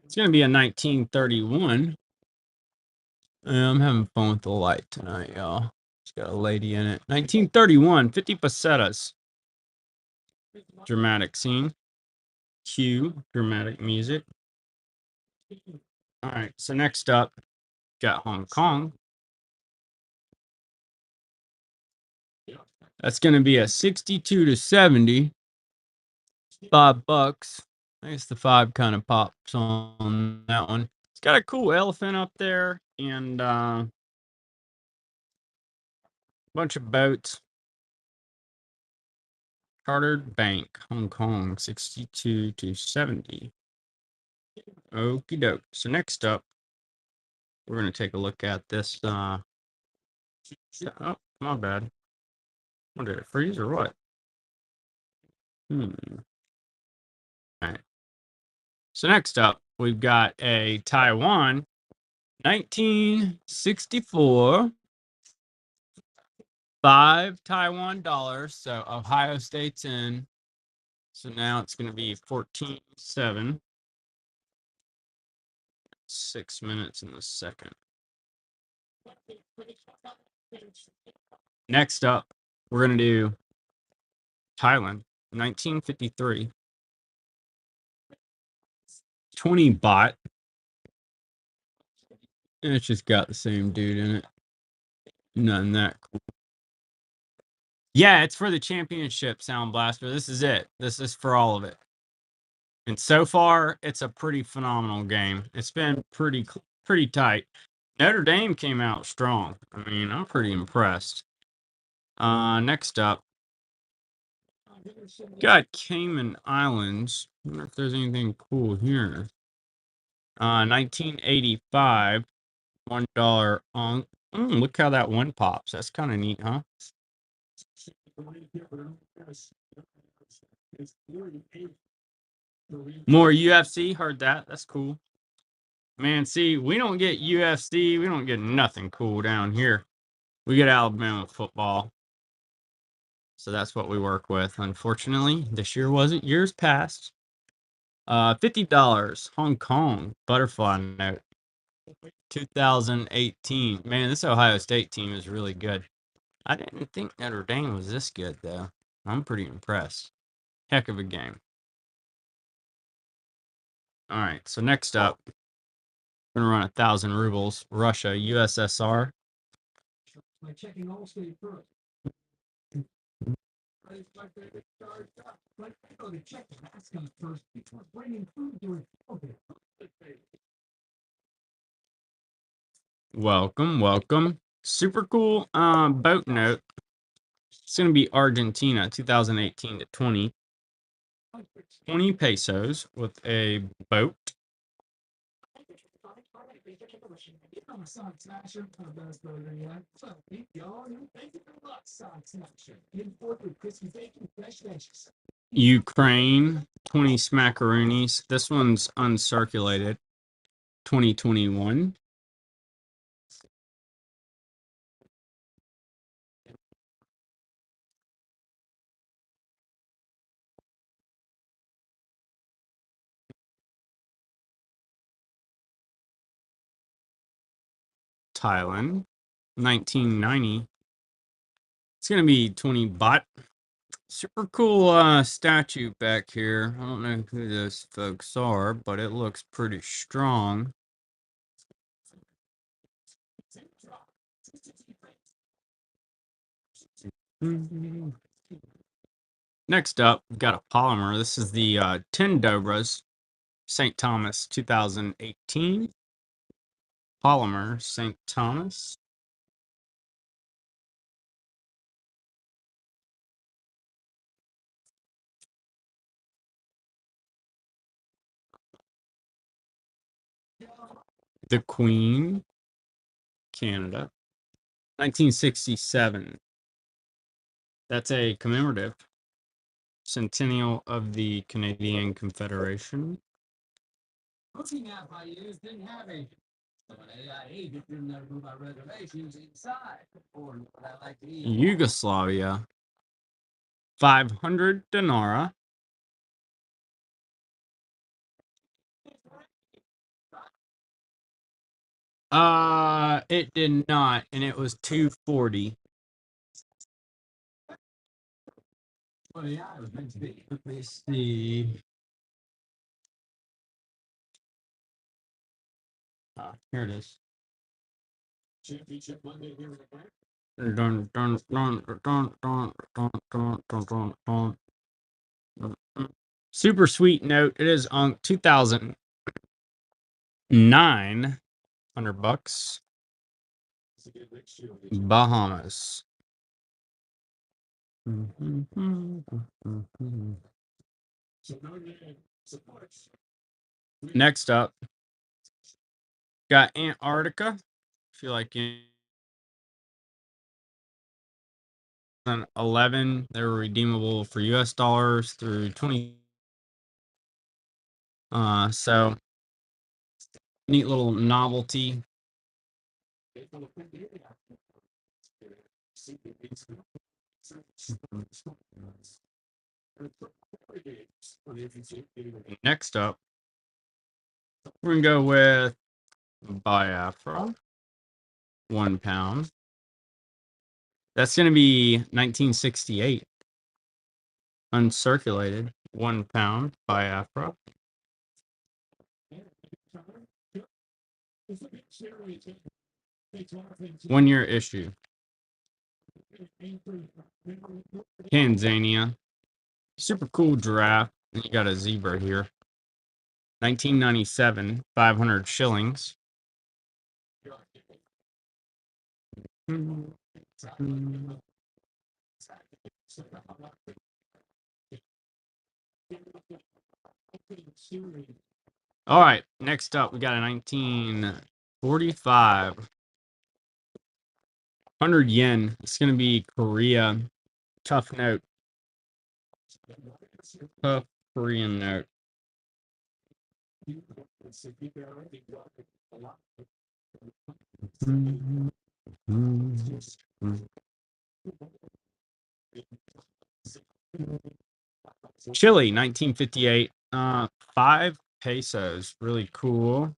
It's going to be a 1931. I'm having fun with the light tonight, y'all. It's got a lady in it. 1931, 50 pesetas. Dramatic scene. Cue, dramatic music. All right, so next up, got Hong Kong. That's going to be a 62 to 70. $5. I guess the 5 kind of pops on that one. It's got a cool elephant up there and a bunch of boats. Chartered Bank, Hong Kong, 62 to 70. Okie doke. So next up, we're going to take a look at this. Oh, my bad. What, did it freeze or what? All right. So next up, we've got a Taiwan, 1964. 5 Taiwan dollars. So Ohio State's in. So now it's going to be 14.7. 6 minutes in the second. Next up, we're going to do Thailand, 1953. 20 baht. And it's just got the same dude in it. Nothing that cool. Yeah, it's for the championship, Sound Blaster. This is it. This is for all of it. And so far, it's a pretty phenomenal game. It's been pretty tight. Notre Dame came out strong. I mean, I'm pretty impressed. Next up, got Cayman Islands. I wonder if there's anything cool here. 1985, $1 on. Look how that one pops. That's kind of neat, huh? More UFC. Heard that. That's cool. Man, see, we don't get UFC. We don't get nothing cool down here. We get Alabama football. So that's what we work with. Unfortunately, this year wasn't. Years past. $50. Hong Kong butterfly note. 2018. Man, this Ohio State team is really good. I didn't think Notre Dame was this good though. I'm pretty impressed. Heck of a game. All right. So next up, we're gonna run 1,000 rubles. Russia, USSR. Welcome. Super cool boat note. It's gonna be Argentina, 2018 to 20. 20 pesos with a boat. Ukraine, 20 smackaroonies. This one's uncirculated. 2021. Thailand. 1990. It's going to be 20 baht. Super cool statue back here. I don't know who those folks are, but it looks pretty strong. Next up, we've got a polymer. This is the 10 Dobras, St. Thomas 2018. Polymer, St. Thomas. The Queen, Canada. 1967. That's a commemorative centennial of the Canadian Confederation. Looking at my years, didn't have agents. So when AI agent didn't know who my reservations inside. Or what I like to eat. Yugoslavia. 500 dinara. It did not, and it was 240. Well, yeah, it was meant to be. Let me see. Here it is. Championship Monday here in the park. Dun, dun, dun, dun, dun, dun, dun, dun, dun, dun. Super sweet note. It is on 2009. $100. Bahamas. Next up, got Antarctica. If you like 11, they were redeemable for US dollars through 20. So neat little novelty. Next up, we're gonna go with Biafra, £1. That's gonna be 1968. Uncirculated, £1 Biafra. 1 year issue. Tanzania. Super cool giraffe. And you got a zebra here. 1997, 500 shillings. All right, next up, we got a 1945. 100 yen. It's going to be Korea. Tough note. Tough Korean note. Chile, 1958. 5 pesos. Really cool.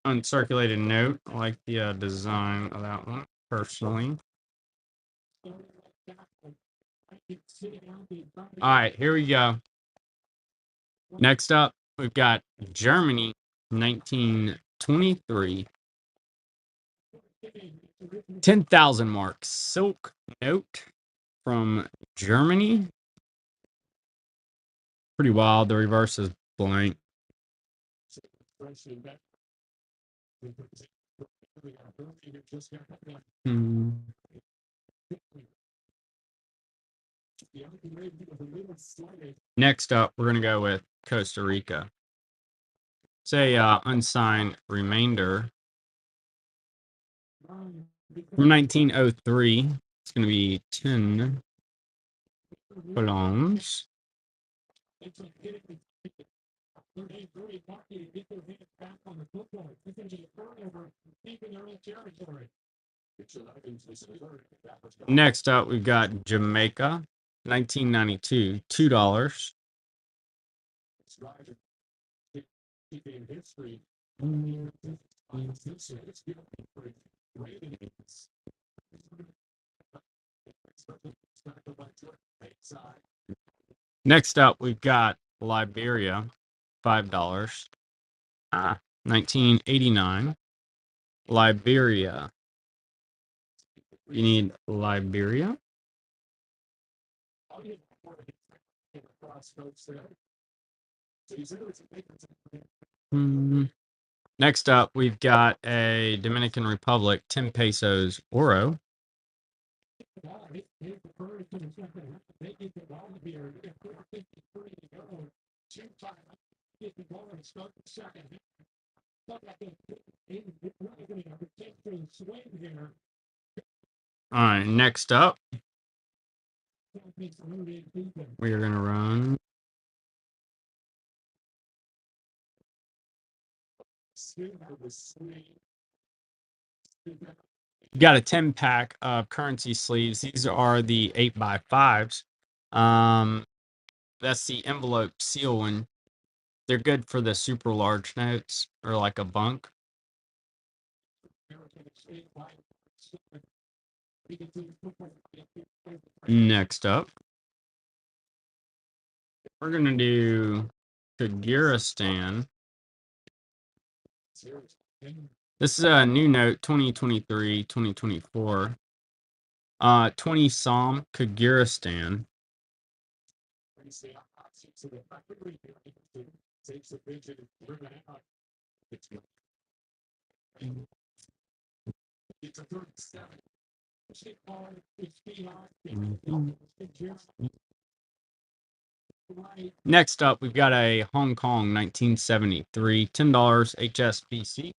Uncirculated note. I like the design of that one, personally. All right, here we go. Next up, we've got Germany, 1923. 10,000 marks. Silk note from Germany. Pretty wild. The reverse is blank. Hmm. Next up, we're going to go with Costa Rica. It's a unsigned remainder from 1903. It's going to be 10 colones. Next up, we've got Jamaica, 1992, $2. Next up, we've got Liberia, $5. 1989, Liberia. You need Liberia. Hmm. Next up, we've got a Dominican Republic, 10 pesos, Oro. All right, next up, we are going to run. Got a 10 pack of currency sleeves. These are the 8x5s. That's the envelope seal one. They're good for the super large notes or like a bunk. Next up, we're going to do Kyrgyzstan. This is a new note, 2023, 2024. 20 Som, Kyrgyzstan. Next up, we've got a Hong Kong 1973, $10 HSBC.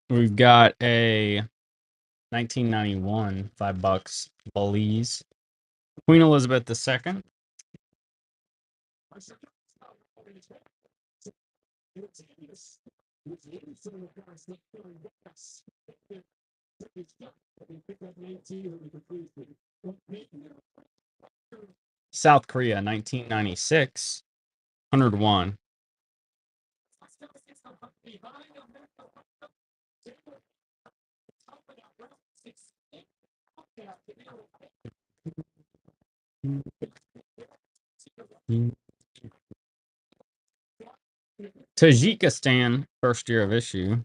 We've got a 1991, $5, Belize. Queen Elizabeth II. South Korea, 1996, 101. Tajikistan, first year of issue.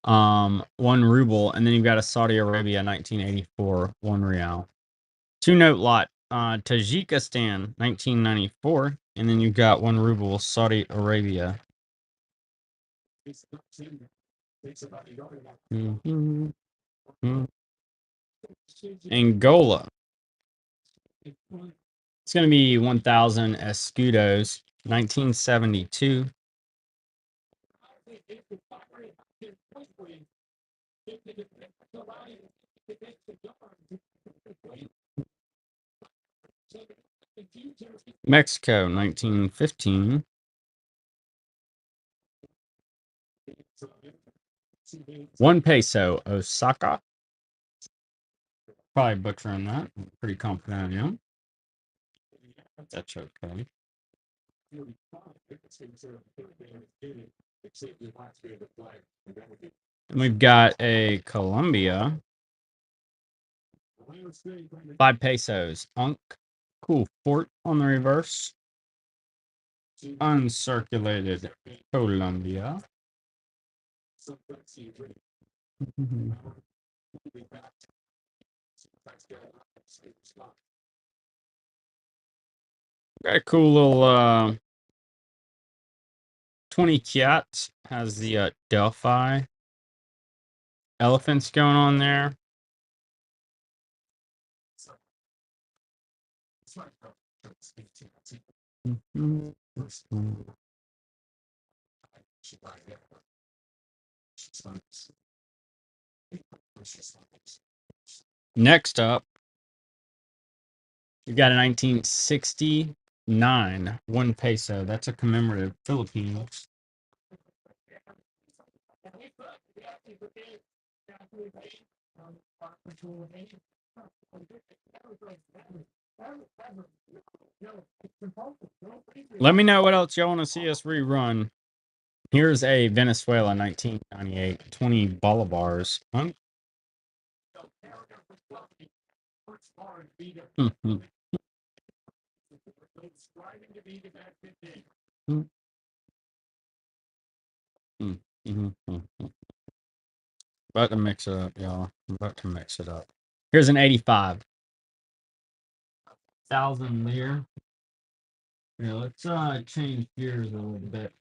1 ruble, and then you've got a Saudi Arabia 1984, 1 rial. 2 note lot, Tajikistan 1994, and then you've got 1 ruble, Saudi Arabia. Mhm. Angola. It's going to be 1,000 escudos, 1972. Mexico, 1915. $1 Osaka. Probably butchering that. I'm pretty confident I am. That's okay. And we've got a Colombia. $5. Unk. Cool fort on the reverse. Uncirculated Colombia. Got a cool little 20 Kyat. Has the Delphi elephants going on there. Next up, you got a 1969 one peso. That's a commemorative Philippine. Let me know what else y'all want to see us rerun. Here's a Venezuela 1998 20 bolivars. About to mix it up, y'all. I'm about to mix it up. Here's an 85,000 lira. Yeah, let's change gears a little bit.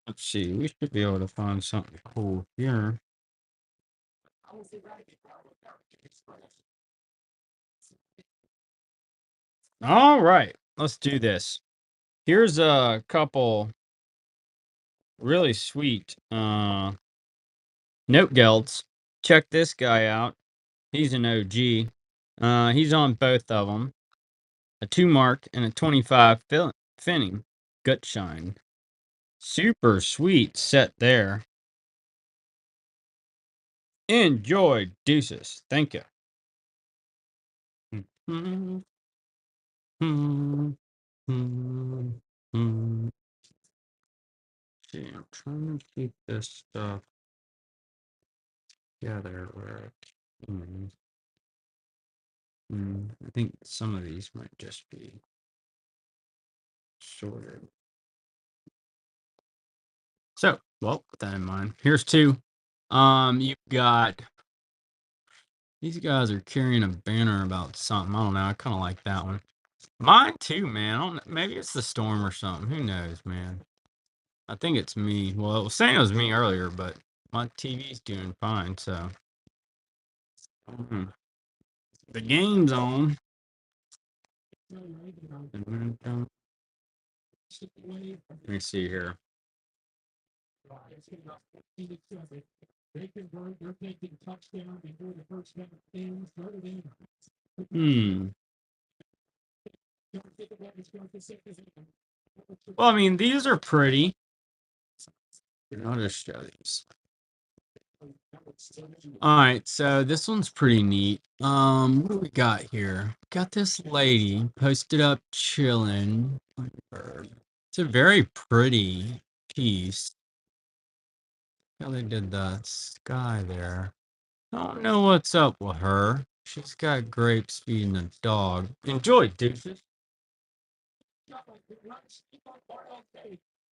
Let's see. We should be able to find something cool here. All right, let's do this. Here's a couple really sweet note gelds. Check this guy out. He's an OG. He's on both of them. A 2 mark and a 25 finning. Gut shine. Super sweet set there. Enjoy, deuces. Thank you. See, I'm trying to keep this stuff together where I think some of these might just be sorted. So, well, with that in mind, here's two. You've got these guys are carrying a banner about something. I don't know. I kind of like that one. Mine too, man. I don't know. Maybe it's the storm or something. Who knows, man? I think it's me. Well, it was saying it was me earlier, but my TV's doing fine. So the game's on. Let me see here. Well, I mean, these are pretty. I'll just show these. All right, so this one's pretty neat. What do we got here? Got this lady posted up chilling. It's a very pretty piece. How they did the sky there. I don't know what's up with her. She's got grapes feeding a dog. Enjoy, deuces.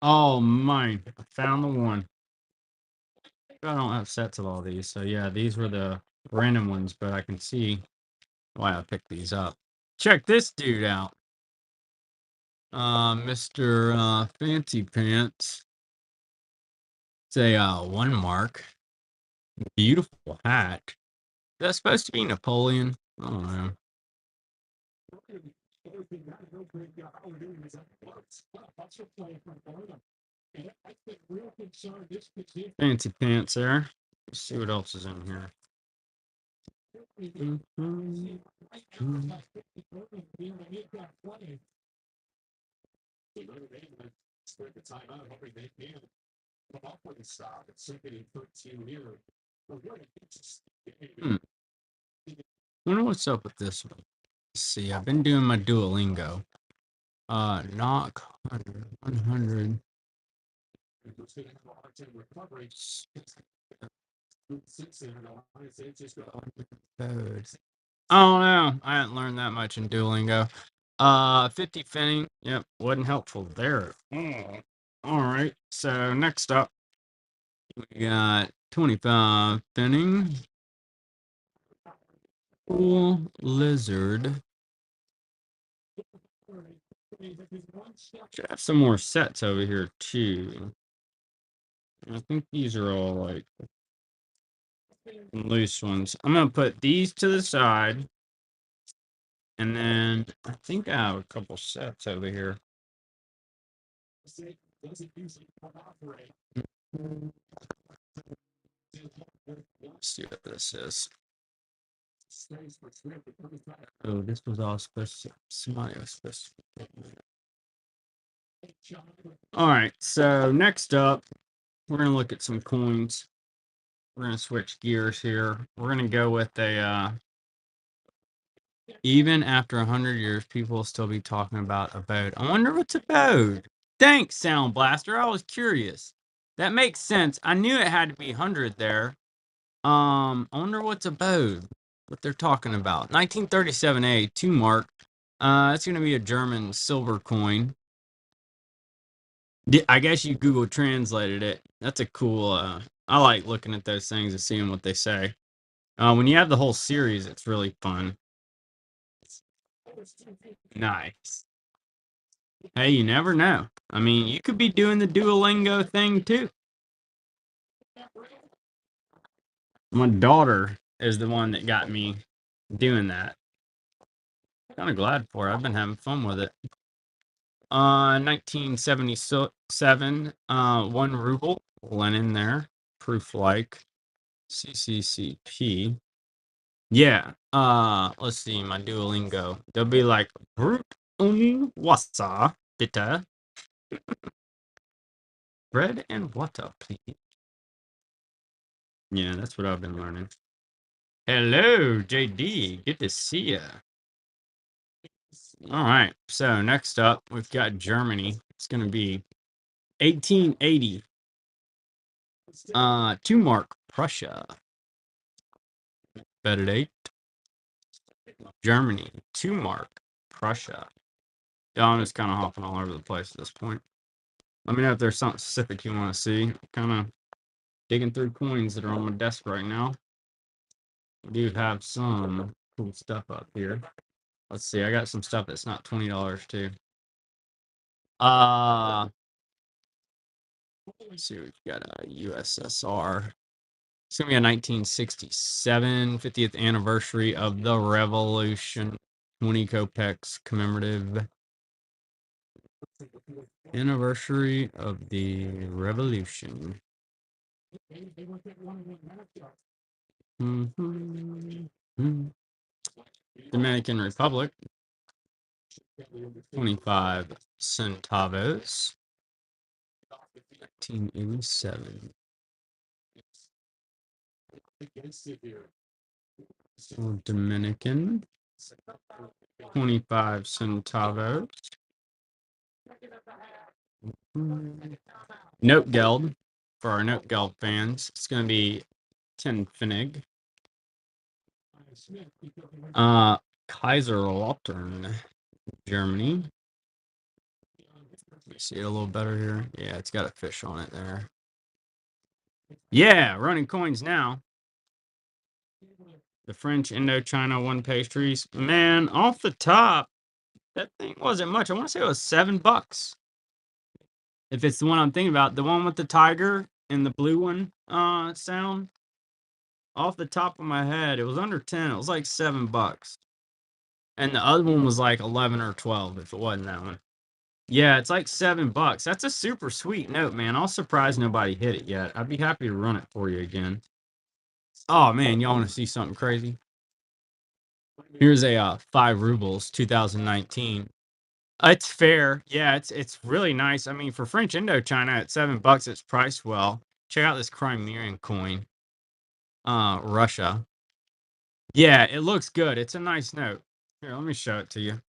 Oh, mine. I found the one. I don't have sets of all these. So, yeah, these were the random ones, but I can see why I picked these up. Check this dude out. Mr. Fancy Pants. It's a 1 mark. Beautiful hat. That's supposed to be Napoleon. I don't know. Fancy pants there. Let's see what else is in here. Wonder what's up with this one. Let's see. I've been doing my Duolingo. Knock 100. I don't know. I haven't learned that much in Duolingo. 50 finning. Yep, wasn't helpful there. All right. So next up, we got 25 finning. Cool lizard. Should have some more sets over here too. I think these are all like loose ones. I'm gonna put these to the side, and then I think I have a couple sets over here. Let's see what this is. Oh, this was all supposed to. Somebody was supposed to. All right. So next up, we're gonna look at some coins. We're gonna switch gears here. We're gonna go with a. Even after 100 years, people will still be talking about a boat. I wonder what's a boat. Thanks, Sound Blaster. I was curious. That makes sense. I knew it had to be 100 there. I wonder what's a boat. What they're talking about. 1937A, 2 mark. It's gonna be a German silver coin. I guess you Google translated it. That's a cool. I like looking at those things and seeing what they say. When you have the whole series, it's really fun. Nice. Hey, you never know. I mean, you could be doing the Duolingo thing too. My daughter is the one that got me doing that. Kind of glad for it. I've been having fun with it. 1977, 1 ruble, Lenin there, proof like, CCCP. Yeah, let's see, my Duolingo. They'll be like, Brut Wasser, bitte. Bread and water, please. Yeah, that's what I've been learning. Hello, JD. Good to see you. All right. So next up, we've got Germany. It's going to be 1880. 2 mark, Prussia. Bet at 8. Germany, 2 mark, Prussia. Yeah, I'm just kind of hopping all over the place at this point. Let me know if there's something specific you want to see. Kind of digging through coins that are on my desk right now. I do have some cool stuff up here. Let's see. I got some stuff that's not $20 too. Let's see. We've got a USSR. It's gonna be a 1967 50th anniversary of the revolution. 20 kopecks commemorative anniversary of the revolution. Mhm. Dominican Republic. 25 centavos. 1987. Dominican. 25 centavos. Note Geld. For our Note Geld fans, it's going to be 10 Pfennig. Kaiserlautern, Germany. Let me see it a little better here. Yeah, it's got a fish on it there. Yeah, running coins now. The French Indochina 1 pastries. Man, off the top, that thing wasn't much. I want to say it was $7. If it's the one I'm thinking about, the one with the tiger and the blue one sound. Off the top of my head, it was under 10. It was like $7. And the other one was like 11 or 12 if it wasn't that one. Yeah, it's like $7. That's a super sweet note, man. I was surprised nobody hit it yet. I'd be happy to run it for you again. Oh man, y'all want to see something crazy? Here's a 5 rubles, 2019. It's fair. Yeah, it's really nice. I mean, for French Indochina at $7, it's priced well. Check out this Crimean coin. Russia. Yeah, it looks good. It's a nice note. Here, let me show it to you.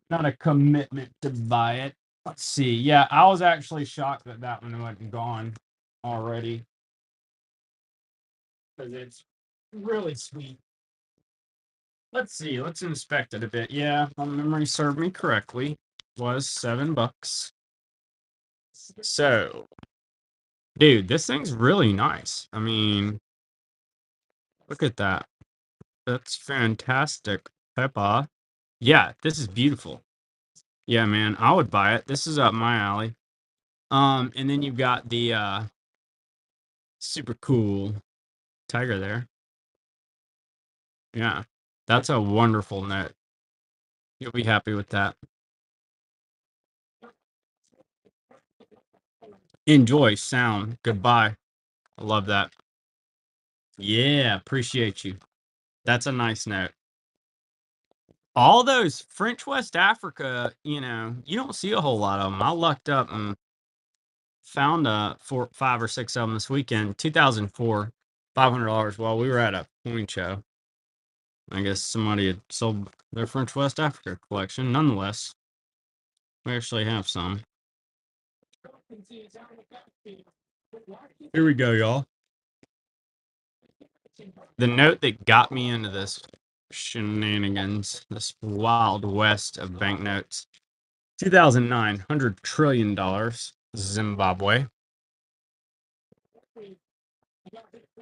Not a commitment to buy it. Let's see. Yeah, I was actually shocked that that one wasn't gone already because it's really sweet. Let's see. Let's inspect it a bit. Yeah, my memory served me correctly. Was $7. So, dude, this thing's really nice. I mean, look at that. That's fantastic. Peppa. Yeah, this is beautiful. Yeah, man, I would buy it. This is up my alley. And then you've got the super cool tiger there. Yeah, that's a wonderful note. You'll be happy with that. Enjoy sound. Goodbye. I love that. Yeah, appreciate you. That's a nice note. All those French West Africa, you don't see a whole lot of them. I lucked up and found 5 or 6 of them this weekend. 2004, $500 while we were at a coin show. I guess somebody had sold their French West Africa collection. Nonetheless, we actually have some. Here we go, y'all. The note that got me into this shenanigans, this wild west of banknotes. 2009, $100 trillion, Zimbabwe.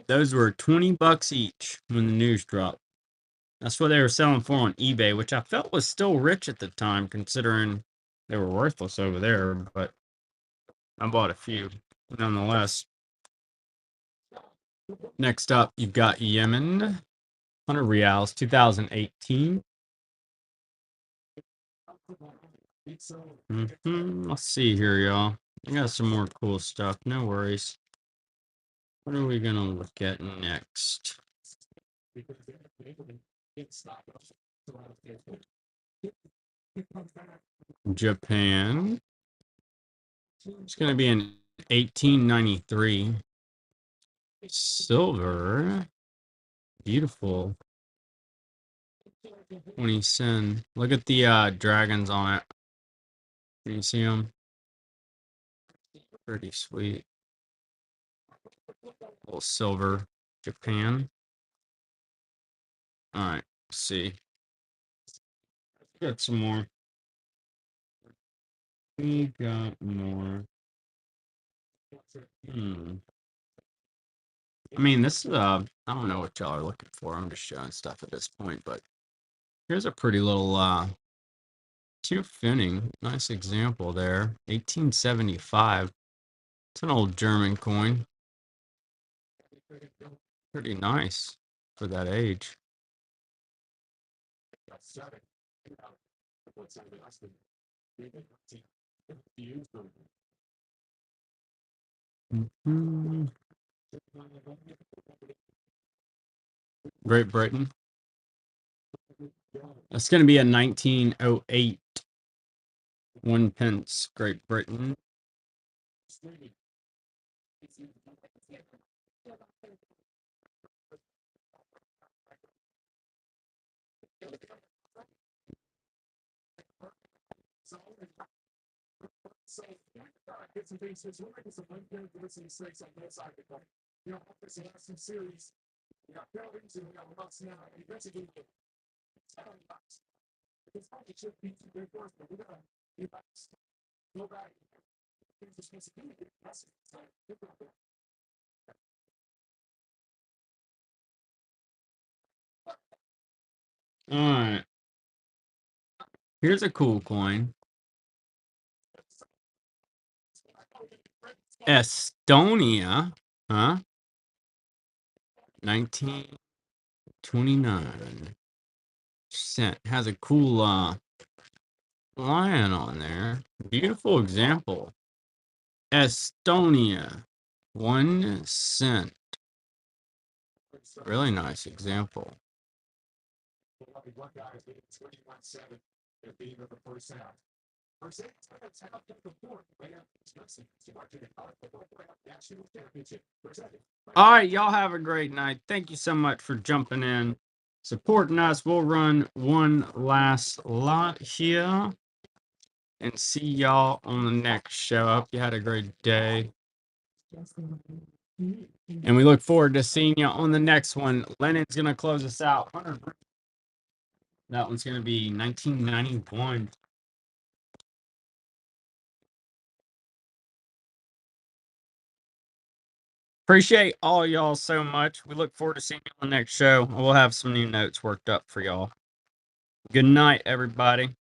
Those were $20 each when the news dropped. That's what they were selling for on eBay, which I felt was still rich at the time, considering they were worthless over there. But I bought a few, nonetheless. Next up, you've got Yemen, 100 reals, 2018. Let's see here, y'all. I got some more cool stuff. No worries. What are we gonna look at next? Japan. It's gonna be an 1893 silver. Beautiful. 20 sen. Look at the dragons on it. Can you see them? Pretty sweet. Little silver Japan. All right, let's see. Got some more. We got more. I mean, this is I don't know what y'all are looking for. I'm just showing stuff at this point, but here's a pretty little two finning. Nice example there. 1875. It's an old German coin. Pretty nice for that age. Great Britain. That's going to be a 1908 1 pence, Great Britain. All right. Here's a cool coin. Estonia, huh? 1929 cent. Has a cool lion on there. Beautiful example. Estonia, 1 cent. Really nice example. All right, y'all have a great night. Thank you so much for jumping in, supporting us. We'll run one last lot here and see y'all on the next show. I hope you had a great day. And we look forward to seeing you on the next one. Lennon's going to close us out. That one's going to be 1991. Appreciate all y'all so much. We look forward to seeing you on the next show. We'll have some new notes worked up for y'all. Good night, everybody.